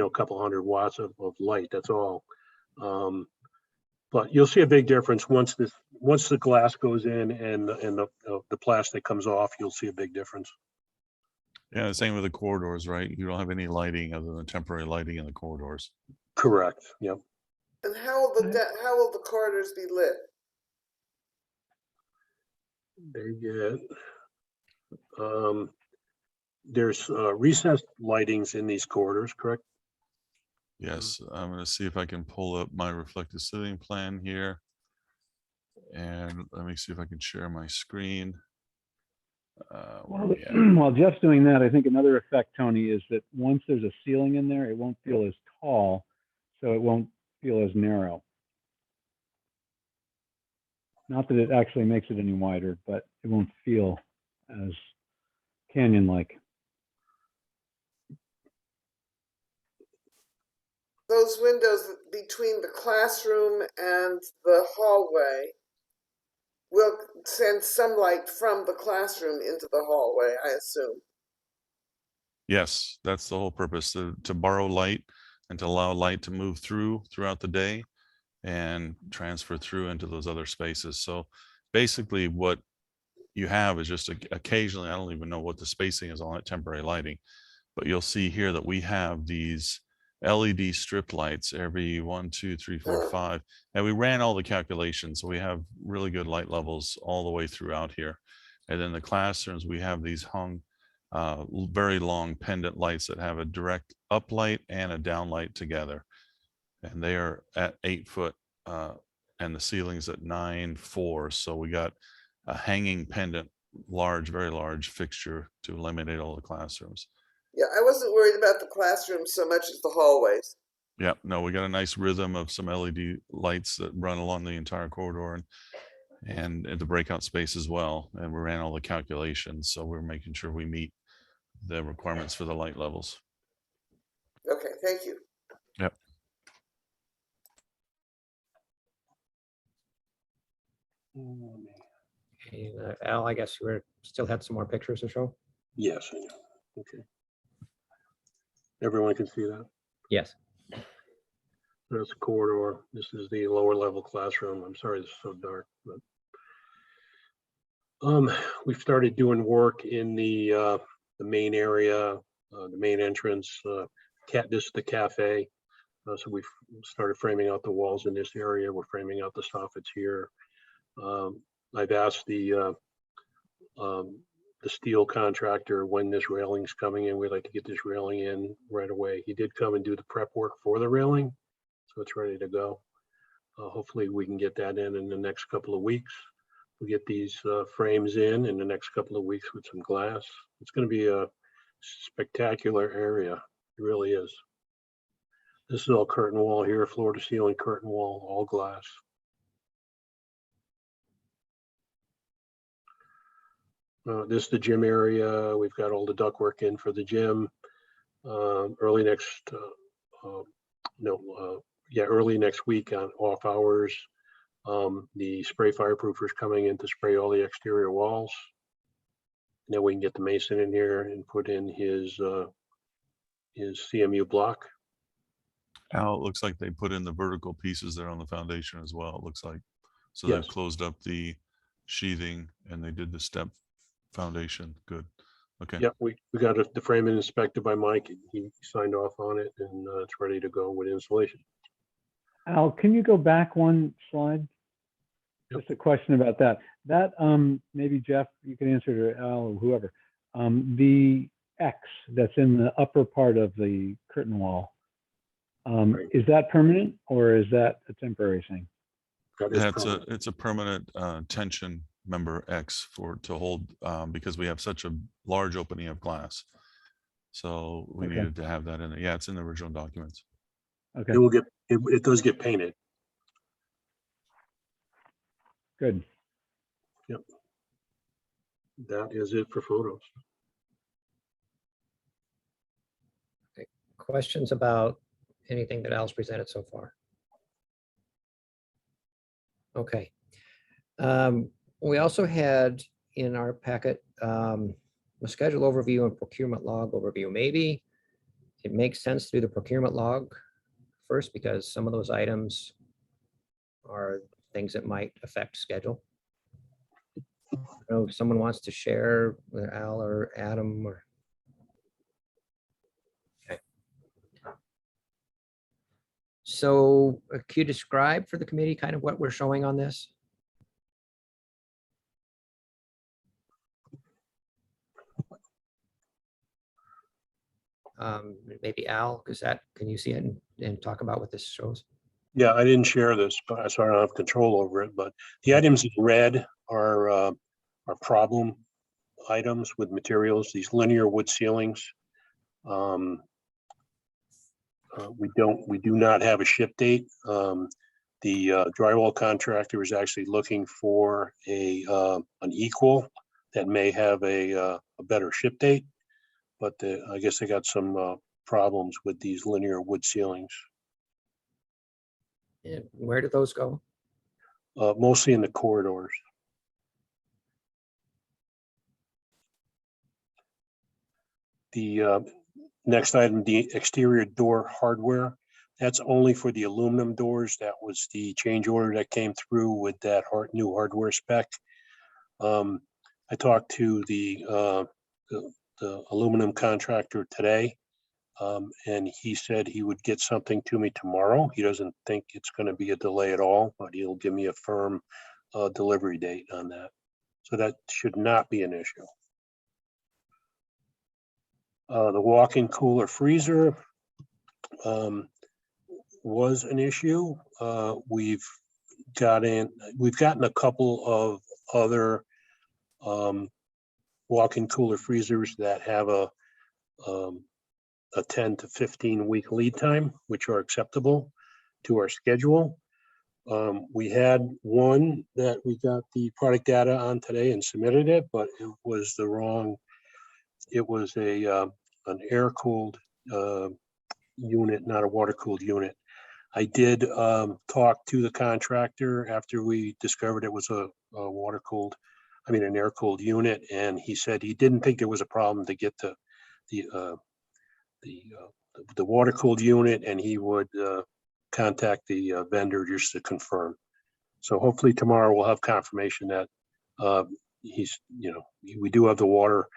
a couple 100 watts of light. That's all. But you'll see a big difference once the glass goes in and the plastic comes off. You'll see a big difference. Yeah, the same with the corridors, right? You don't have any lighting other than temporary lighting in the corridors. Correct. Yep. And how will the corridors be lit? They get there's recessed lightings in these corridors, correct? Yes, I'm going to see if I can pull up my reflective ceiling plan here. And let me see if I can share my screen. While Jeff's doing that, I think another effect, Tony, is that once there's a ceiling in there, it won't feel as tall, so it won't feel as narrow. Not that it actually makes it any wider, but it won't feel as canyon-like. Those windows between the classroom and the hallway will send some light from the classroom into the hallway, I assume. Yes, that's the whole purpose, to borrow light and to allow light to move throughout the day and transfer through into those other spaces. So basically what you have is just occasionally, I don't even know what the spacing is on that temporary lighting, but you'll see here that we have these LED strip lights every 1, 2, 3, 4, 5. And we ran all the calculations. So we have really good light levels all the way throughout here. And then the classrooms, we have these hung very long pendant lights that have a direct up light and a down light together. And they are at 8 foot and the ceiling's at 9.4. So we got a hanging pendant, very large fixture to illuminate all the classrooms. Yeah, I wasn't worried about the classrooms so much as the hallways. Yeah, no, we got a nice rhythm of some LED lights that run along the entire corridor and the breakout space as well. And we ran all the calculations. So we're making sure we meet the requirements for the light levels. Okay, thank you. Yep. Okay, Al, I guess we still had some more pictures to show. Yes. Okay. Everyone can see that. Yes. That's a corridor. This is the lower level classroom. I'm sorry it's so dark, but we've started doing work in the main area, the main entrance. This is the cafe. So we've started framing out the walls in this area. We're framing out the soffits here. I've asked the steel contractor when this railing's coming in. We'd like to get this railing in right away. He did come and do the prep work for the railing, so it's ready to go. Hopefully we can get that in the next couple of weeks. We'll get these frames in the next couple of weeks with some glass. It's going to be a spectacular area. It really is. This is all curtain wall here, floor to ceiling curtain wall, all glass. This is the gym area. We've got all the ductwork in for the gym. Early next, early next week on off hours. The spray fireproofers coming in to spray all the exterior walls. Then we can get the mason in here and put in his CMU block. Al, it looks like they put in the vertical pieces there on the foundation as well, it looks like. So Yes. they've closed up the sheathing and they did the step foundation. Good. Okay. Yep, we got the framing inspected by Mike. He signed off on it, and it's ready to go with installation. Al, can you go back one slide? Yep. Just a question about that. That, maybe Jeff, you can answer to Al or whoever. The X that's in the upper part of the curtain wall, Right. is that permanent or is that a temporary thing? That is That's permanent. it's a permanent tension member X to hold, because we have such a large opening of glass. So we Okay. needed to have that in there. Yeah, it's in the original documents. Okay, It will get, it does get painted. good. That is it for photos. Questions about anything that Al's presented so far? Okay. We also had in our packet a schedule overview and procurement log overview. Maybe it makes sense to do the procurement log first because some of those items are things that might affect schedule. I don't know if someone wants to share with Al or Adam or. Okay. So can you describe for the committee kind of what we're showing on this? Maybe Al, because can you see it and talk about what this shows? Yeah, I didn't share this, but so I don't have control over it, but the items in red are problem items with materials, these linear wood ceilings. We do not have a ship date. The drywall contractor is actually looking for an equal that may have a better ship date, but I guess they got some problems with these linear wood ceilings. And where do those go? Mostly in the corridors. The next item, the exterior door hardware, that's only for the aluminum doors. That was the change order that came through with that new hardware spec. I talked to the aluminum contractor today, and he said he would get something to me tomorrow. He doesn't think it's going to be a delay at all, but he'll give me a firm delivery date on that. So that should not be an issue. The walk-in cooler freezer was an issue. We've gotten a couple of other walk-in cooler freezers that have a 10 to 15 week lead time, which are acceptable to our schedule. We had one that we got the product data on today and submitted it, but it was the wrong. It was an air-cooled unit, not a water-cooled unit. I did talk to the contractor after we discovered it was an air-cooled unit, and he said he didn't think there was a problem to get the water-cooled unit, and he would contact the vendor just to confirm. So hopefully tomorrow we'll have confirmation that we do have the water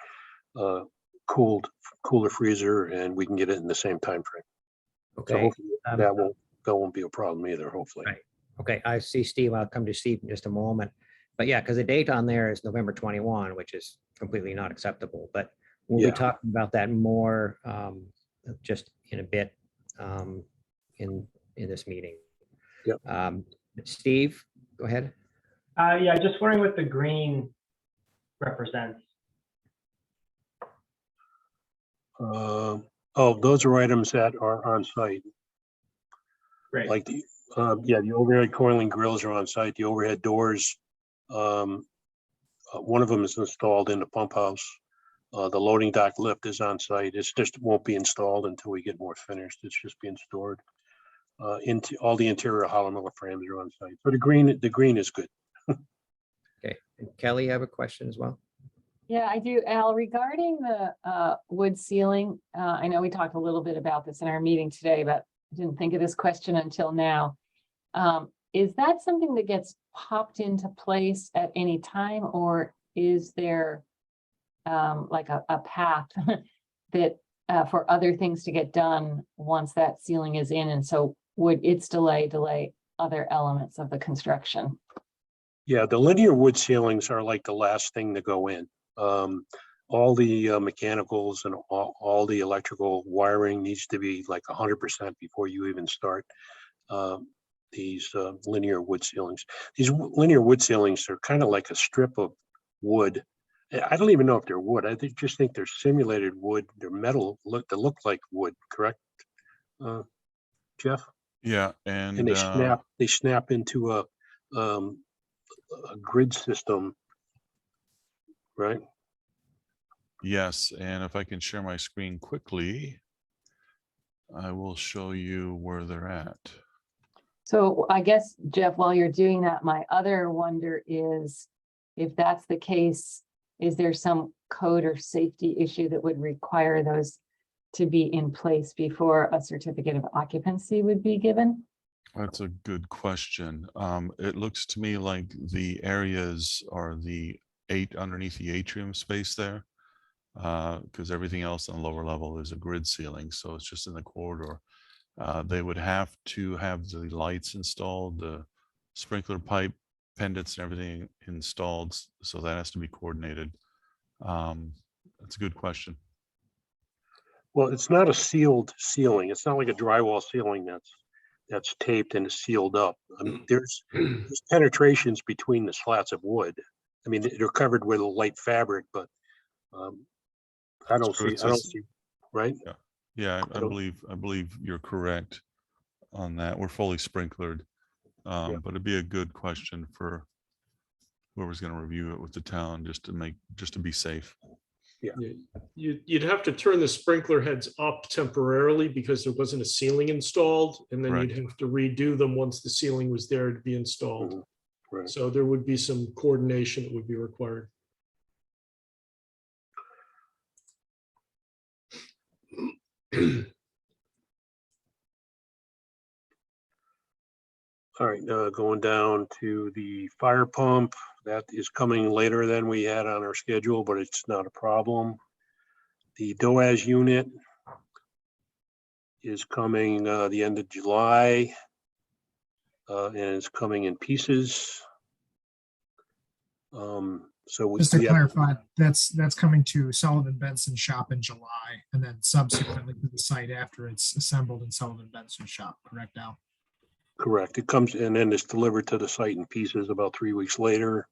cooler freezer, and we can get it in the same time frame. Okay. So hopefully that won't be a problem either, hopefully. Right. Okay, I see Steve. I'll come to Steve in just a moment. But yeah, because the date on there is November 21, which is completely not acceptable. But we'll be talking about that more just in a bit in this meeting. Yep. Steve, go ahead. Yeah, just wondering what the green represents. Those are items that are on site. Great. Like the, the overhead coiling grills are on site, the overhead doors. One of them is installed in the pump house. The loading dock lift is on site. It's just won't be installed until we get more finished. It's just being stored. Into all the interior hollow metal frames are on site. So the green is good. Okay, and Kelly, you have a question as well? Yeah, I do. Al, regarding the wood ceiling, I know we talked a little bit about this in our meeting today, but I didn't think of this question until now. Is that something that gets popped into place at any time, or is there like a path that for other things to get done once that ceiling is in? And so would its delay other elements of the construction? Yeah, the linear wood ceilings are like the last thing to go in. All the mechanicals and all the electrical wiring needs to be like 100% before you even start these linear wood ceilings. These linear wood ceilings are kind of like a strip of wood. I don't even know if they're wood. I just think they're simulated wood. They're metal that look like wood, correct, Jeff? Yeah, And they snap into a grid system, right? yes, and if I can share my screen quickly, I will show you where they're at. So I guess, Jeff, while you're doing that, my other wonder is, if that's the case, is there some code or safety issue that would require those to be in place before a certificate of occupancy would be given? That's a good question. It looks to me like the areas are the 8 underneath the atrium space there, because everything else on the lower level is a grid ceiling, so it's just in the corridor. They would have to have the lights installed, the sprinkler pipe pendants and everything installed, so that has to be coordinated. That's a good question. Well, it's not a sealed ceiling. It's not like a drywall ceiling that's taped and sealed up. I mean, there's penetrations between the slats of wood. I mean, they're covered with a light fabric, but I don't see, right? Yeah, I believe you're correct on that. We're fully sprinklered, but it'd be a good question for whoever's going to review it with the town, just to be safe. Yeah. You'd have to turn the sprinkler heads up temporarily because there wasn't a ceiling installed, and then Correct. you'd have to redo them once the ceiling was there to be installed. Mm-hmm. Right. So there would be some coordination that would be required. All right, going down to the fire pump. That is coming later than we had on our schedule, but it's not a problem. The DOAS unit is coming the end of July, and it's coming in pieces. So Just to clarify, that's coming to Sullivan Benson shop in July, and then subsequently to the site after it's assembled in Sullivan Benson shop, correct, Al? Correct. It comes and then it's delivered to the site in pieces about 3 weeks later.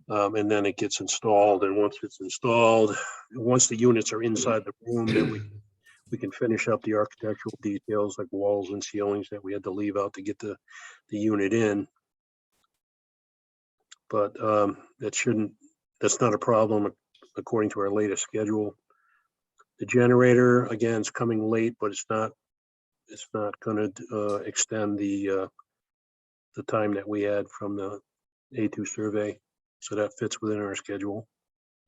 And then it gets installed. And once it's installed, once the units are inside the room, then we can finish up the architectural details like walls and ceilings that we had to leave out to get the unit in. But that's not a problem according to our latest schedule. The generator, again, is coming late, but it's not going to extend the time that we had from the A2 survey. So that fits within our schedule.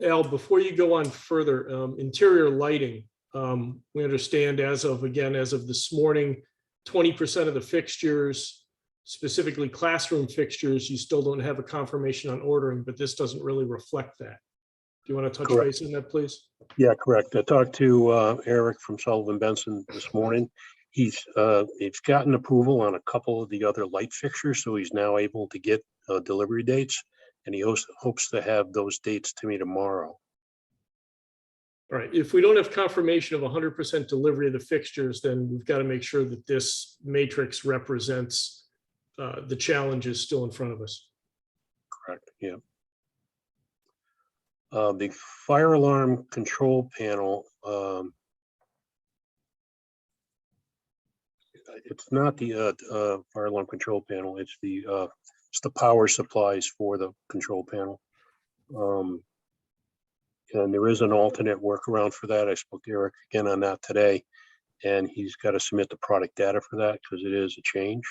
Al, before you go on further, interior lighting, we understand as of this morning, 20% of the fixtures, specifically classroom fixtures, you still don't have a confirmation on ordering, but this doesn't really reflect that. Do you want to touch base on that, please? Yeah, correct. I talked to Eric from Sullivan Benson this morning. He's gotten approval on a couple of the other light fixtures, so he's now able to get delivery dates, and he hopes to have those dates to me tomorrow. All right, if we don't have confirmation of 100% delivery of the fixtures, then we've got to make sure that this matrix represents the challenges still in front of us. Correct, yeah. The fire alarm control panel, It's not the fire alarm control panel. It's the power supplies for the control panel. And there is an alternate workaround for that. I spoke to Eric again on that today, and he's got to submit the product data for that because it is a change.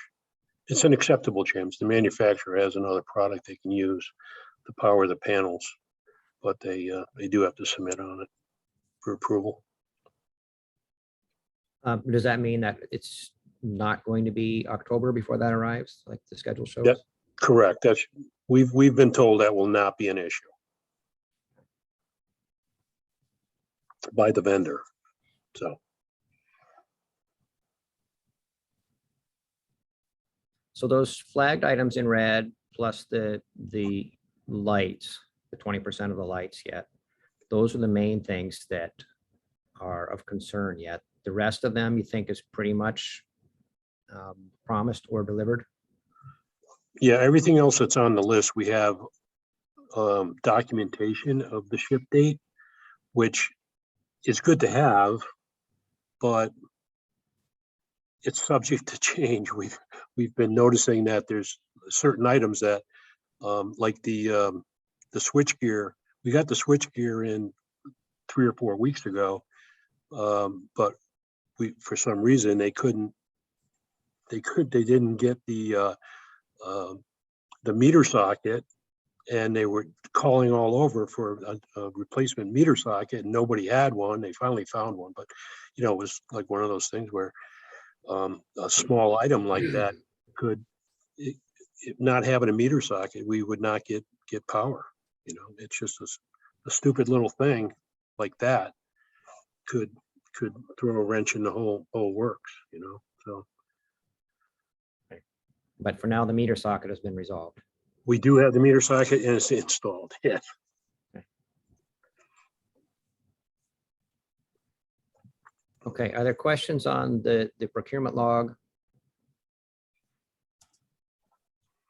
It's an acceptable change. The manufacturer has another product they can use to power the panels, but they do have to submit on it for approval. Does that mean that it's not going to be October before that arrives, like the schedule shows? That, correct. That's we've been told that will not be an issue by the vendor. So those flagged items in red plus the lights, the 20% of the lights yet, those are the main things that are of concern yet. The rest of them you think is pretty much promised or delivered? Yeah, everything else that's on the list, we have documentation of the ship date, which is good to have, but it's subject to change. We've been noticing that there's certain items that like the switch gear. We got the switch gear in 3 or 4 weeks ago, but for some reason they didn't get the meter socket, and they were calling all over for a replacement meter socket, and nobody had one. They finally found one, but it was like one of those things where a small item like that could not having a meter socket, we would not get power. It's just a stupid little thing like that could throw a wrench in the whole works. So. But for now, the meter socket has been resolved. We do have the meter socket and it's installed. Yes. Okay, are there questions on the procurement log?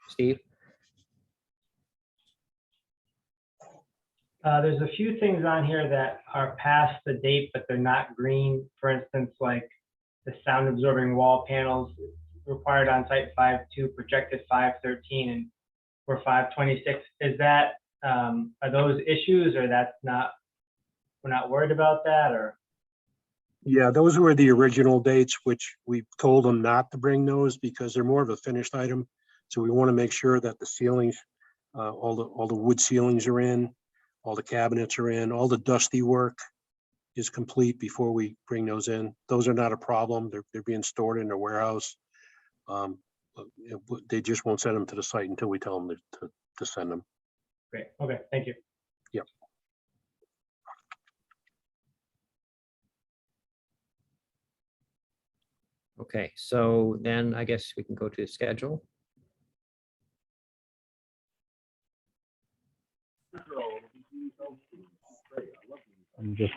Steve? There's a few things on here that are past the date, but they're not green. For instance, like the sound absorbing wall panels required on site 5.2, projected 5.13, and we're 5.26. Is that, are those issues, or that's not, we're not worried about that, or? Yeah, those were the original dates, which we told them not to bring those because they're more of a finished item. So we want to make sure that the ceilings, all the wood ceilings are in, all the cabinets are in, all the dusty work is complete before we bring those in. Those are not a problem. They're being stored in their warehouse. They just won't send them to the site until we tell them to send them. Great. Okay. Thank you. Yep. Okay, so then I guess we can go to the schedule. I'm just.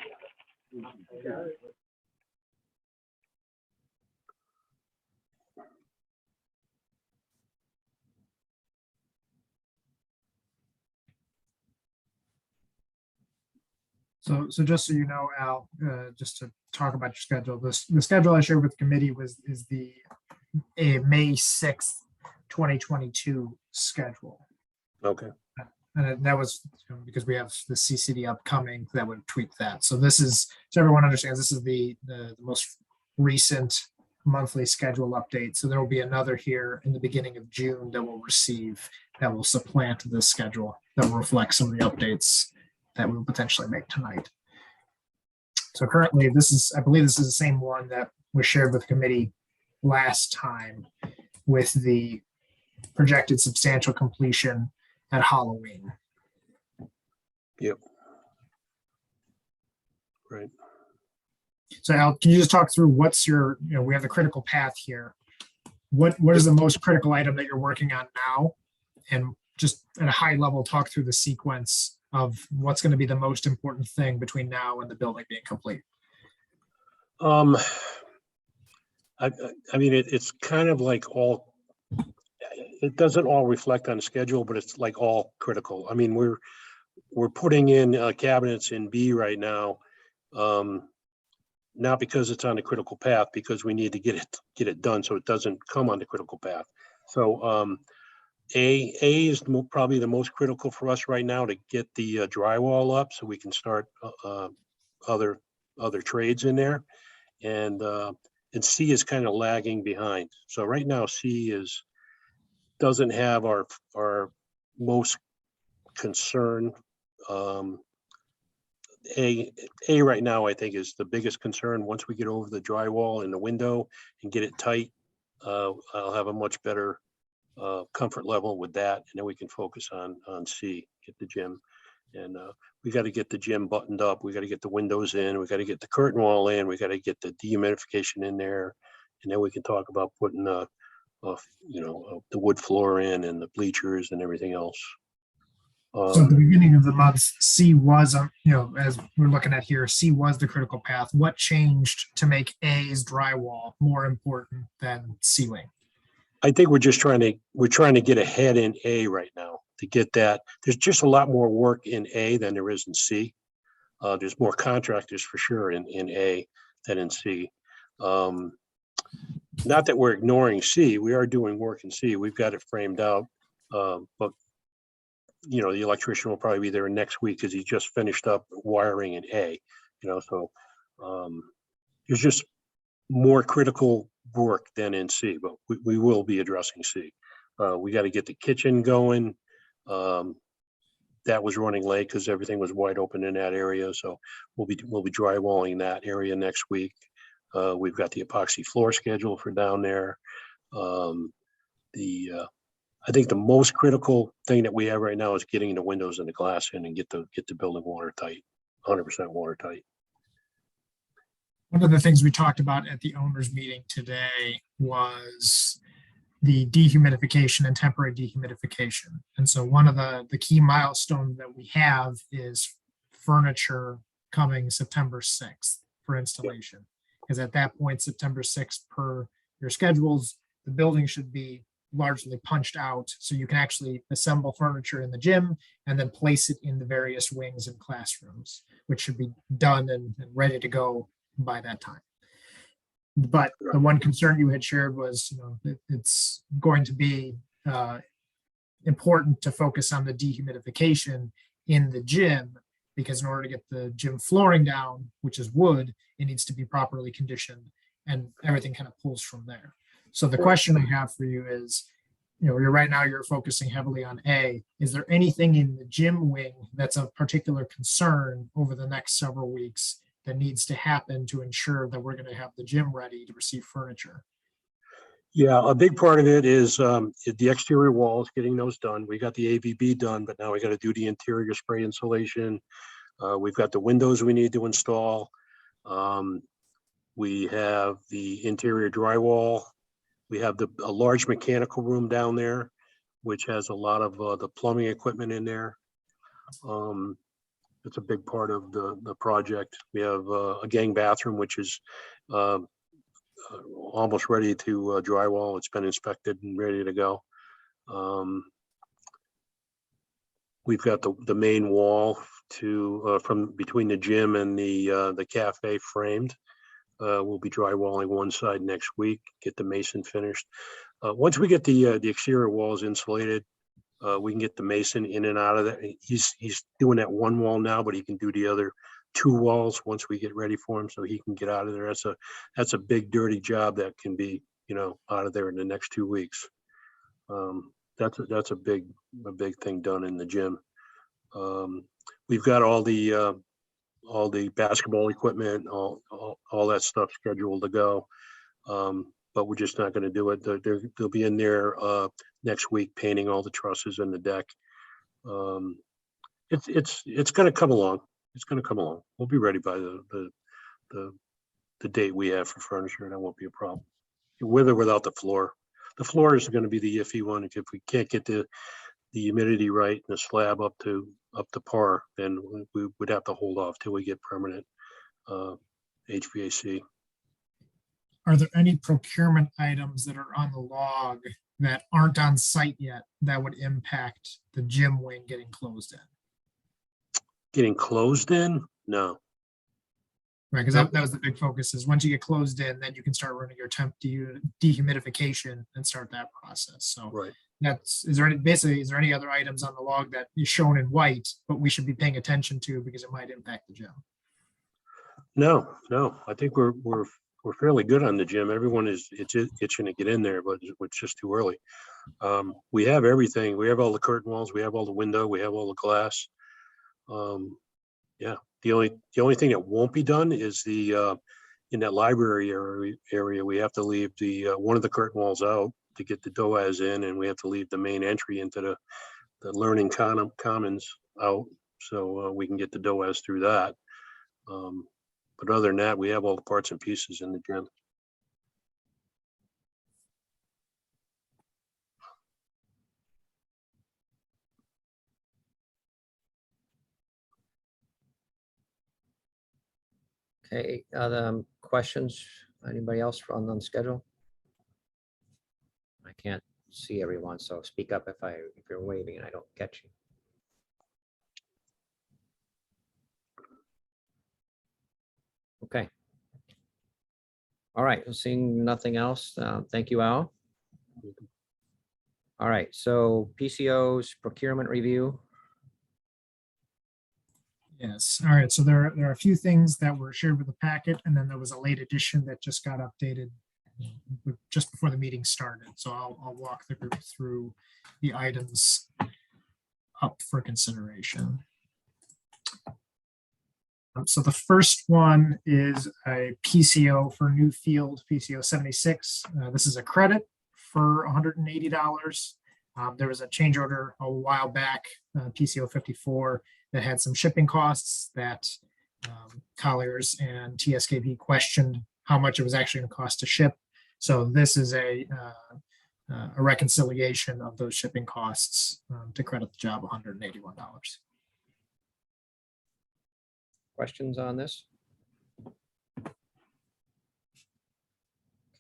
So just so you know, Al, just to talk about your schedule, the schedule I shared with the committee is a May 6th, 2022 schedule. Okay. And that was because we have the CCD upcoming that would tweak that. So this is, so everyone understands, this is the most recent monthly schedule update. So there will be another here in the beginning of June that we'll receive that will supplant this schedule that will reflect some of the updates that we will potentially make tonight. So currently I believe this is the same one that was shared with the committee last time with the projected substantial completion at Halloween. Yep. Right. So Al, can you just talk through what's your, we have the critical path here. What is the most critical item that you're working on now? And just at a high level, talk through the sequence of what's going to be the most important thing between now and the building being complete. I mean, it's kind of like it doesn't all reflect on the schedule, but it's like all critical. I mean, we're putting in cabinets in B right now. not because it's on the critical path, because we need to get it done so it doesn't come on the critical path. So A is probably the most critical for us right now to get the drywall up so we can start other trades in there. And C is kind of lagging behind. So right now C doesn't have our most concern. A right now, I think, is the biggest concern. Once we get over the drywall in the window and get it tight, I'll have a much better comfort level with that, and then we can focus on C, get the gym. And we got to get the gym buttoned up. We got to get the windows in. We got to get the curtain wall in. We got to get the dehumidification in there, and then we can talk about putting the wood floor in and the bleachers and everything else. So at the beginning of the month, C was, as we're looking at here, C was the critical path. What changed to make A's drywall more important than C wing? I think we're trying to get ahead in A right now to get that. There's just a lot more work in A than there is in C. There's more contractors for sure in A than in C. Not that we're ignoring C. We are doing work in C. We've got it framed out, but the electrician will probably be there next week because he just finished up wiring in A. So there's just more critical work than in C, but we will be addressing C. We got to get the kitchen going. That was running late because everything was wide open in that area. So we'll be drywalling that area next week. We've got the epoxy floor schedule for down there. I think the most critical thing that we have right now is getting the windows and the glass in and get the building watertight, 100% watertight. One of the things we talked about at the owners meeting today was the dehumidification and temporary dehumidification. And so one of the key milestones that we have is furniture coming September 6th for installation. Because at that point, September 6th, per your schedules, the building should be largely punched out so you can actually assemble furniture in the gym and then place it in the various wings and classrooms, which should be done and ready to go by that time. But the one concern you had shared was, it's going to be important to focus on the dehumidification in the gym, because in order to get the gym flooring down, which is wood, it needs to be properly conditioned, and everything kind of pulls from there. So the question I have for you is, you're focusing heavily on A. Is there anything in the gym wing that's of particular concern over the next several weeks that needs to happen to ensure that we're going to have the gym ready to receive furniture? Yeah, a big part of it is the exterior walls, getting those done. We got the AVB done, but now we got to do the interior spray insulation. We've got the windows we need to install. We have the interior drywall. We have a large mechanical room down there, which has a lot of the plumbing equipment in there. It's a big part of the project. We have a gang bathroom, which is almost ready to drywall. It's been inspected and ready to go. We've got the main wall from between the gym and the cafe framed. We'll be drywalling one side next week, get the mason finished. Once we get the exterior walls insulated, we can get the mason in and out of that. He's doing that one wall now, but he can do the other two walls once we get ready for him, so he can get out of there. That's a big dirty job that can be out of there in the next 2 weeks. That's a big thing done in the gym. We've got all the basketball equipment, all that stuff scheduled to go, but we're just not going to do it. They'll be in there next week painting all the trusses and the deck. It's going to come along. It's going to come along. We'll be ready by the date we have for furniture. That won't be a problem. With or without the floor. The floor is going to be the iffy one. If we can't get the humidity right and the slab up to par, then we would have to hold off till we get permanent HVAC. Are there any procurement items that are on the log that aren't on site yet that would impact the gym wing getting closed in? Getting closed in? No. Right, because that was the big focus is once you get closed in, then you can start running your temp dehumidification and start that process. So Right. is there any other items on the log that is shown in white, but we should be paying attention to because it might impact the gym? No, I think we're fairly good on the gym. Everyone is itching to get in there, but it's just too early. We have everything. We have all the curtain walls. We have all the window. We have all the glass. Yeah, the only thing that won't be done is the in that library area. We have to leave the one of the curtain walls out to get the DOAS in, and we have to leave the main entry into the learning commons out, so we can get the DOAS through that. But other than that, we have all the parts and pieces in the gym. Okay, other questions? Anybody else on the schedule? I can't see everyone, so speak up if you're waving and I don't catch you. Okay. All right, seeing nothing else. Thank you, Al. All right, so PCOs, procurement review. Yes, all right, so there are a few things that were shared with the packet, and then there was a late edition that just got updated just before the meeting started. So I'll walk the group through the items up for consideration. So the first one is a PCO for Newfield, PCO 76. This is a credit for $180. There was a change order a while back, PCO 54, that had some shipping costs that Colliers and TSKP questioned how much it was actually going to cost to ship. So this is a reconciliation of those shipping costs to credit the job $181. Questions on this?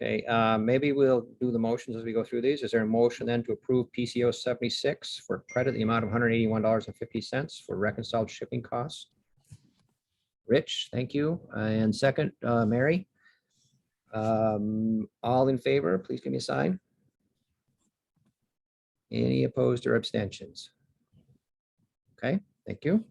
Okay, maybe we'll do the motions as we go through these. Is there a motion then to approve PCO 76 for credit the amount of $181.50 for reconciled shipping costs? Rich, thank you. And second, Mary. All in favor, please give me a sign. Any opposed or abstentions? Okay, thank you.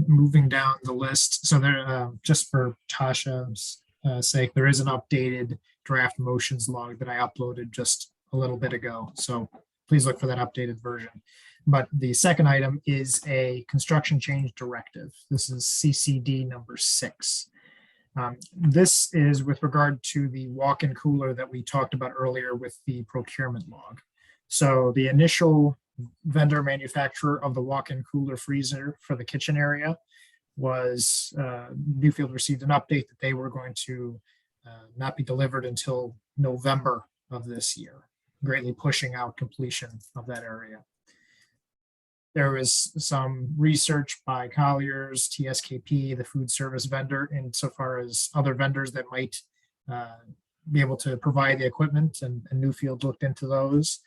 Moving down the list, so there, just for Tasha's sake, there is an updated draft motions log that I uploaded just a little bit ago. So please look for that updated version. But the second item is a construction change directive. This is CCD number 6. This is with regard to the walk-in cooler that we talked about earlier with the procurement log. So the initial vendor manufacturer of the walk-in cooler freezer for the kitchen area was Newfield received an update that they were going to not be delivered until November of this year, greatly pushing out completion of that area. There was some research by Colliers, TSKP, the food service vendor, insofar as other vendors that might be able to provide the equipment, and Newfield looked into those.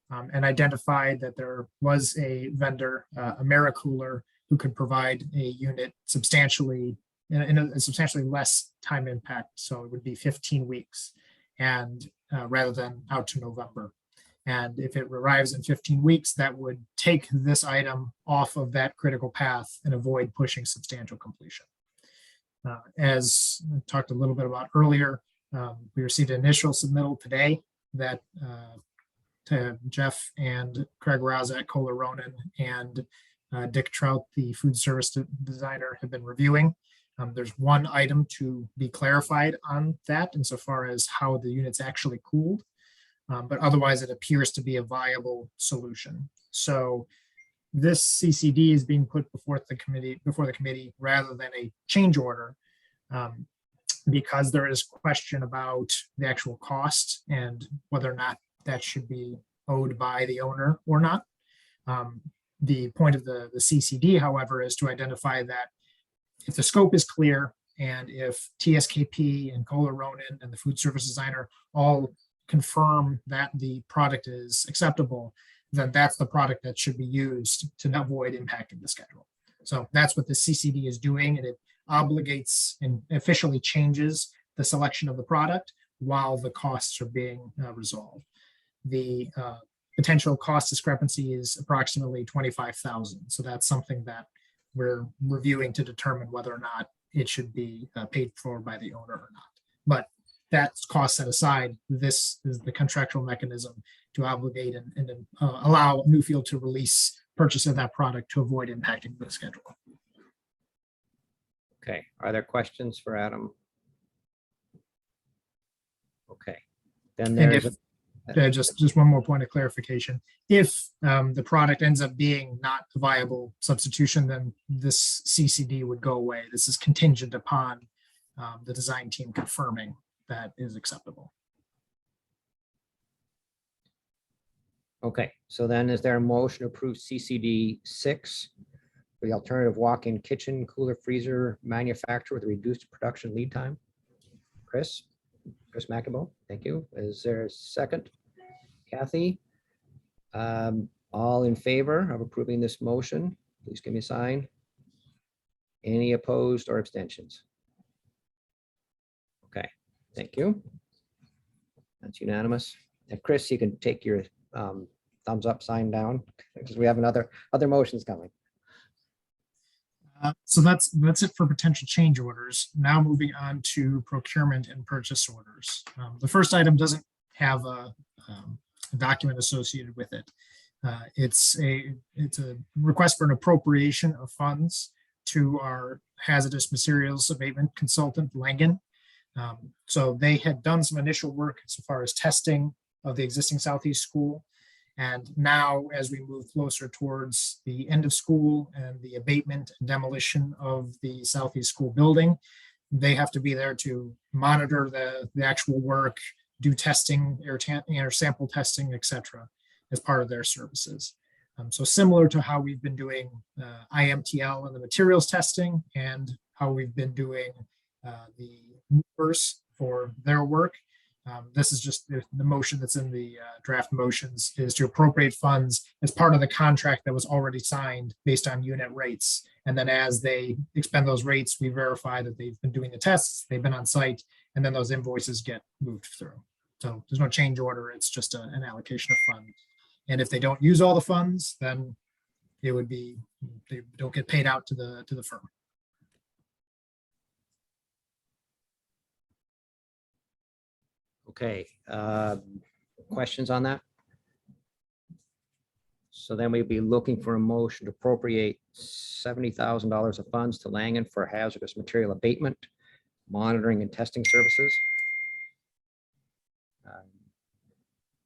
And identified that there was a vendor, AmeriCooler, who could provide a unit substantially in a substantially less time impact. So it would be 15 weeks, and rather than out to November. And if it arrives in 15 weeks, that would take this item off of that critical path and avoid pushing substantial completion. As I talked a little bit about earlier, we received an initial submittal today that Jeff and Craig Raza at Kohler Ronan and Dick Trout, the food service designer, have been reviewing. There's one item to be clarified on that insofar as how the unit's actually cooled, but otherwise it appears to be a viable solution. So this CCD is being put before the committee rather than a change order, because there is question about the actual cost and whether or not that should be owed by the owner or not. The point of the CCD, however, is to identify that if the scope is clear and if TSKP and Kohler Ronan and the food service designer all confirm that the product is acceptable, then that's the product that should be used to avoid impacting the schedule. So that's what the CCD is doing, and it obligates and officially changes the selection of the product while the costs are being resolved. The potential cost discrepancy is approximately 25,000. So that's something that we're reviewing to determine whether or not it should be paid for by the owner or not. But that's cost set aside. This is the contractual mechanism to obligate and allow Newfield to release purchase of that product to avoid impacting the schedule. Okay, are there questions for Adam? Okay, then And there's, if, just one more point of clarification. If the product ends up being not a viable substitution, then this CCD would go away. This is contingent upon the design team confirming that is acceptable. okay, so then is there a motion to approve CCD 6 for the alternative walk-in kitchen cooler freezer manufacturer with a reduced production lead time? Chris McAvoy, thank you. Is there a second? Kathy? All in favor of approving this motion, please give me a sign. Any opposed or abstentions? Okay, thank you. That's unanimous. And Chris, you can take your thumbs up sign down because we have other motions coming. So that's it for potential change orders. Now moving on to procurement and purchase orders. The first item doesn't have a document associated with it. It's a request for an appropriation of funds to our hazardous materials abatement consultant, Langen. So they had done some initial work so far as testing of the existing Southeast school. And now, as we move closer towards the end of school and the abatement and demolition of the Southeast school building, they have to be there to monitor the actual work, do testing, air sample testing, etc., as part of their services. So similar to how we've been doing IMTL and the materials testing, and how we've been doing the movers for their work. This is just the motion that's in the draft motions is to appropriate funds as part of the contract that was already signed based on unit rates. And then as they expend those rates, we verify that they've been doing the tests, they've been on site, and then those invoices get moved through. So there's no change order. It's just an allocation of funds. And if they don't use all the funds, then it would be, they don't get paid out to the firm. Okay, questions on that? So then we'd be looking for a motion to appropriate $70,000 of funds to Langen for hazardous material abatement, monitoring and testing services.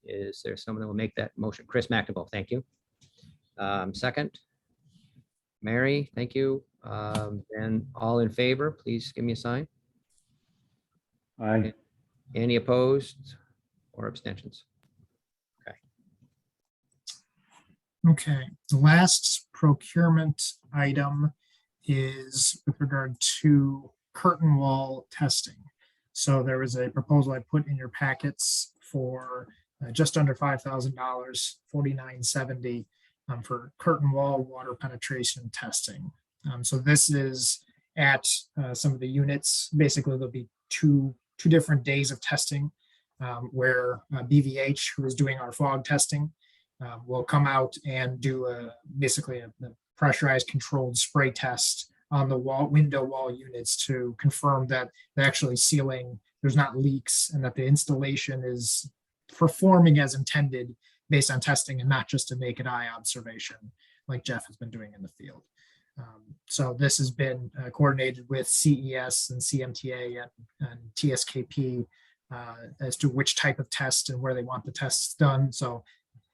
Is there someone that will make that motion? Chris McAvoy, thank you. Second, Mary, thank you. And all in favor, please give me a sign. Aye. Any opposed or abstentions? Okay, the last procurement item is with regard to curtain wall testing. So there was a proposal I put in your packets for just under $5,000, $49.70 for curtain wall water penetration testing. So this is at some of the units. Basically, there'll be two different days of testing where BVH, who is doing our fog testing, will come out and do basically a pressurized controlled spray test on the window wall units to confirm that they're actually sealing, there's not leaks, and that the installation is performing as intended based on testing and not just a naked eye observation like Jeff has been doing in the field. So this has been coordinated with CES and CMTA and TSKP as to which type of test and where they want the tests done. So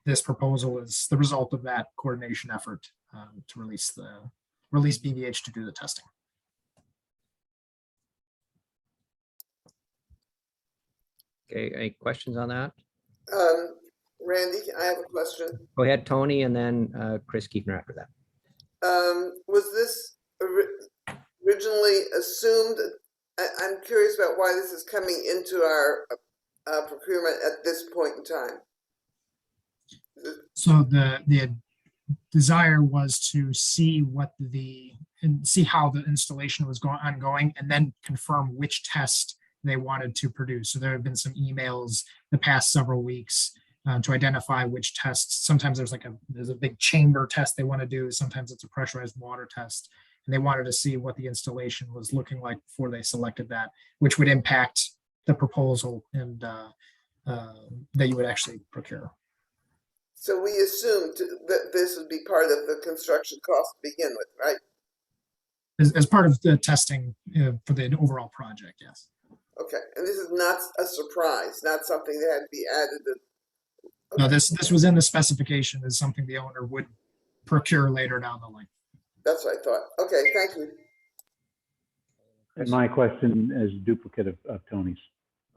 this proposal is the result of that coordination effort to release BVH to do the testing. Okay, any questions on that? Randy, I have a question. Go ahead, Tony, and then Chris Kiefner after that. Was this originally assumed? I'm curious about why this is coming into our procurement at this point in time. So the desire was to see see how the installation was ongoing, and then confirm which test they wanted to produce. So there have been some emails the past several weeks to identify which tests. Sometimes there's a big chamber test they want to do. Sometimes it's a pressurized water test, and they wanted to see what the installation was looking like before they selected that, which would impact the proposal and that you would actually procure. So we assumed that this would be part of the construction cost to begin with, right? As part of the testing for the overall project, yes. Okay, and this is not a surprise, not something that had to be added. Okay. No, this was in the specification as something the owner would procure later down the line. That's what I thought. Okay, thank you. And my question is duplicate of Tony's.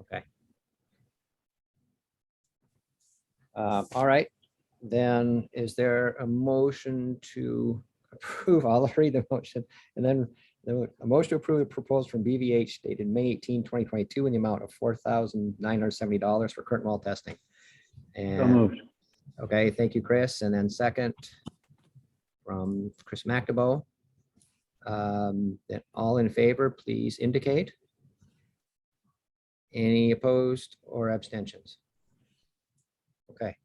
Okay. All right, then is there a motion to approve? I'll read the motion, and then a motion to approve the proposal from BVH dated May 18, 2022 in the amount of $4,970 for curtain wall testing. So And moved. okay, thank you, Chris. And then second from Chris McNabo. Then all in favor, please indicate. Any opposed or abstentions? Okay.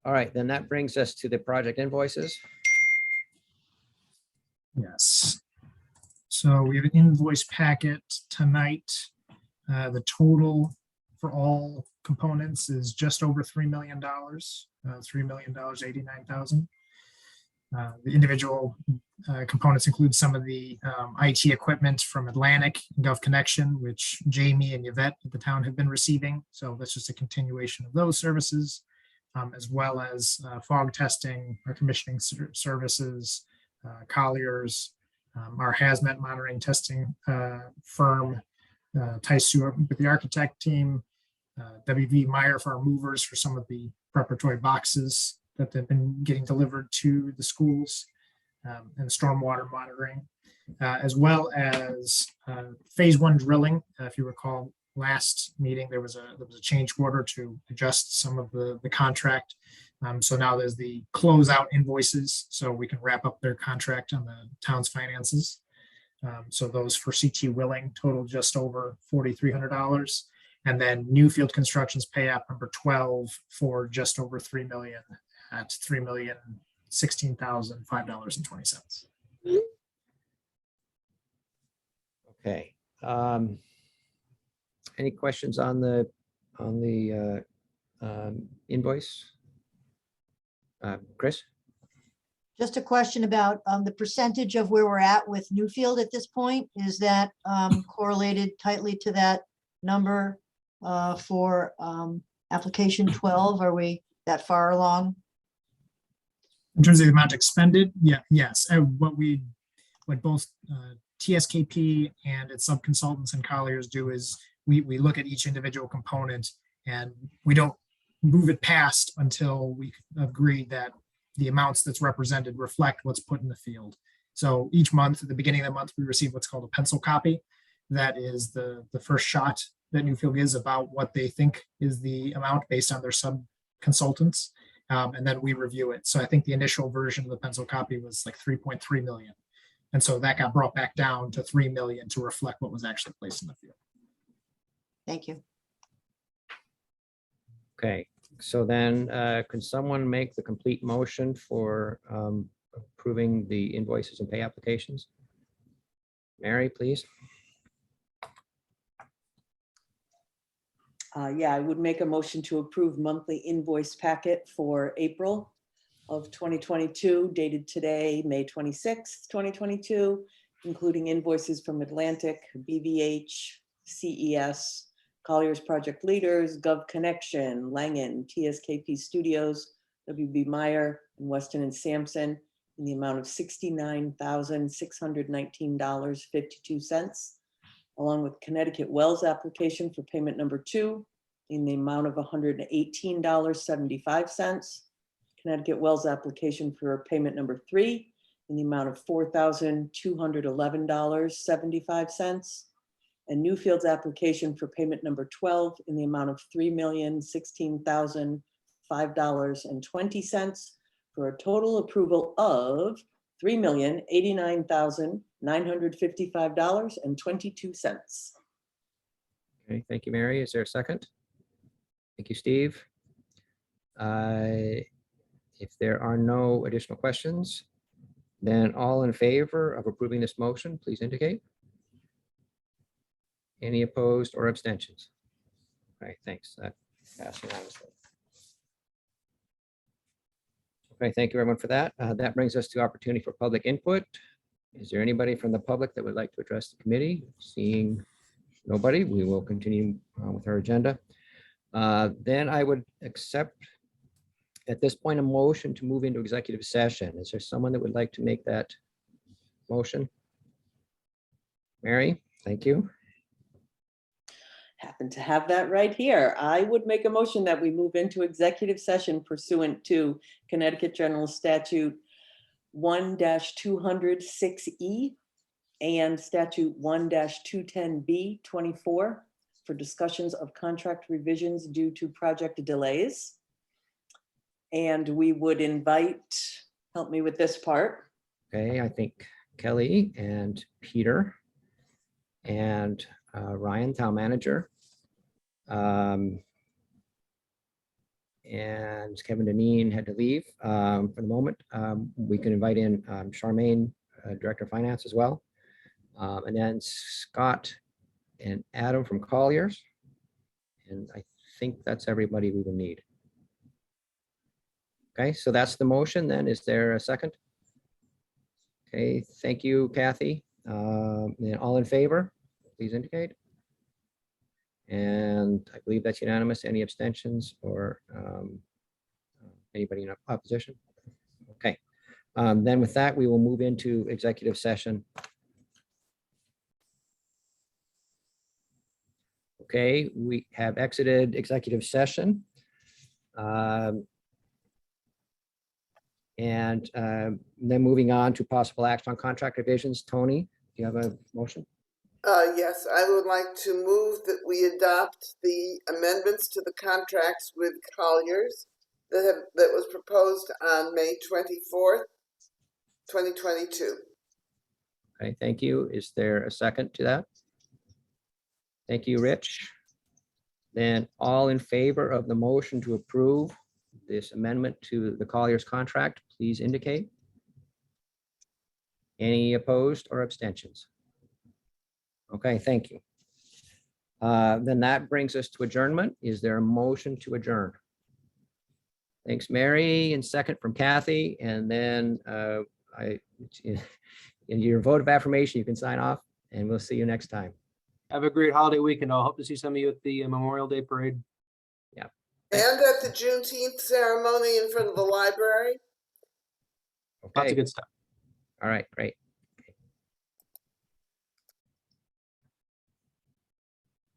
All right, then that brings us to the project invoices. Yes. So we have an invoice packet tonight. The total for all components is just over $3 million, $3,089,000. The individual components include some of the IT equipment from Atlantic Gov Connection, which Jamie and Yvette at the town have been receiving. So that's just a continuation of those services, as well as fog testing, our commissioning services, Colliers, our hazmat monitoring testing firm, Taisu with the architect team, WV Meyer for our movers for some of the preparatory boxes that have been getting delivered to the schools, and stormwater monitoring, as well as phase one drilling. If you recall, last meeting there was a change order to adjust some of the contract. So now there's the closeout invoices, so we can wrap up their contract on the town's finances. So those for CT Willing total just over $4,300. And then Newfield Construction's pay app number 12 for just over $3 million at $3,016,005.20. Okay. Any questions on the invoice? Chris? Just a question about the percentage of where we're at with Newfield at this point. Is that correlated tightly to that number for application 12? Are we that far along? In terms of the amount expended, yeah, yes. What both TSKP and its sub-consultants and Colliers do is we look at each individual component, and we don't move it past until we agree that the amounts that's represented reflect what's put in the field. So each month, at the beginning of the month, we receive what's called a pencil copy. That is the first shot that Newfield gives about what they think is the amount based on their sub-consultants. And then we review it. So I think the initial version of the pencil copy was like 3.3 million. And so that got brought back down to 3 million to reflect what was actually placed in the field. Thank you. Okay, so then could someone make the complete motion for approving the invoices and pay applications? Mary, please. Yeah, I would make a motion to approve monthly invoice packet for April of 2022, dated today, May 26th, 2022, including invoices from Atlantic, BVH, CES, Colliers Project Leaders, Gov Connection, Langen, TSKP Studios, WB Meyer, and Weston and Sampson in the amount of $69,619.52, along with Connecticut Wells application for payment number 2 in the amount of $118.75. Connecticut Wells application for payment number 3 in the amount of $4,211.75. And Newfield's application for payment number 12 in the amount of $3,016,500 $5.20 for a total approval of $3,089,955.22. Okay, thank you, Mary. Is there a second? Thank you, Steve. If there are no additional questions, then all in favor of approving this motion, please indicate. Any opposed or abstentions? All right, thanks. That passed unanimously. Okay, thank you everyone for that. That brings us to opportunity for public input. Is there anybody from the public that would like to address the committee? Seeing nobody, we will continue with our agenda. Then I would accept at this point a motion to move into executive session. Is there someone that would like to make that motion? Mary, thank you. Happen to have that right here. I would make a motion that we move into executive session pursuant to Connecticut General Statute 1-206E and Statute 1-210B 24 for discussions of contract revisions due to project delays. And we would invite, help me with this part. Okay, I think Kelly and Peter and Ryan, town manager, and Kevin Deneen had to leave for the moment. We can invite in Charmaine, Director of Finance as well. And then Scott and Adam from Colliers. And I think that's everybody we will need. Okay, so that's the motion then. Is there a second? Okay, thank you, Kathy. And all in favor, please indicate. And I believe that's unanimous. Any abstentions or anybody in opposition? Okay, then with that, we will move into executive session. Okay, we have exited executive session. And then moving on to possible action on contract revisions. Tony, do you have a motion? Yes, I would like to move that we adopt the amendments to the contracts with Colliers that was proposed on May 24th, 2022. Okay, thank you. Is there a second to that? Thank you, Rich. Then all in favor of the motion to approve this amendment to the Colliers contract, please indicate. Any opposed or abstentions? Okay, thank you. Then that brings us to adjournment. Is there a motion to adjourn? Thanks, Mary, and second from Kathy. And then in your vote of affirmation, you can sign off and we'll see you next time. Have a great holiday weekend. I'll hope to see some of you at the Memorial Day Parade. Yeah. And at the Juneteenth ceremony in front of the library. Lots Okay. of good stuff. All right, great.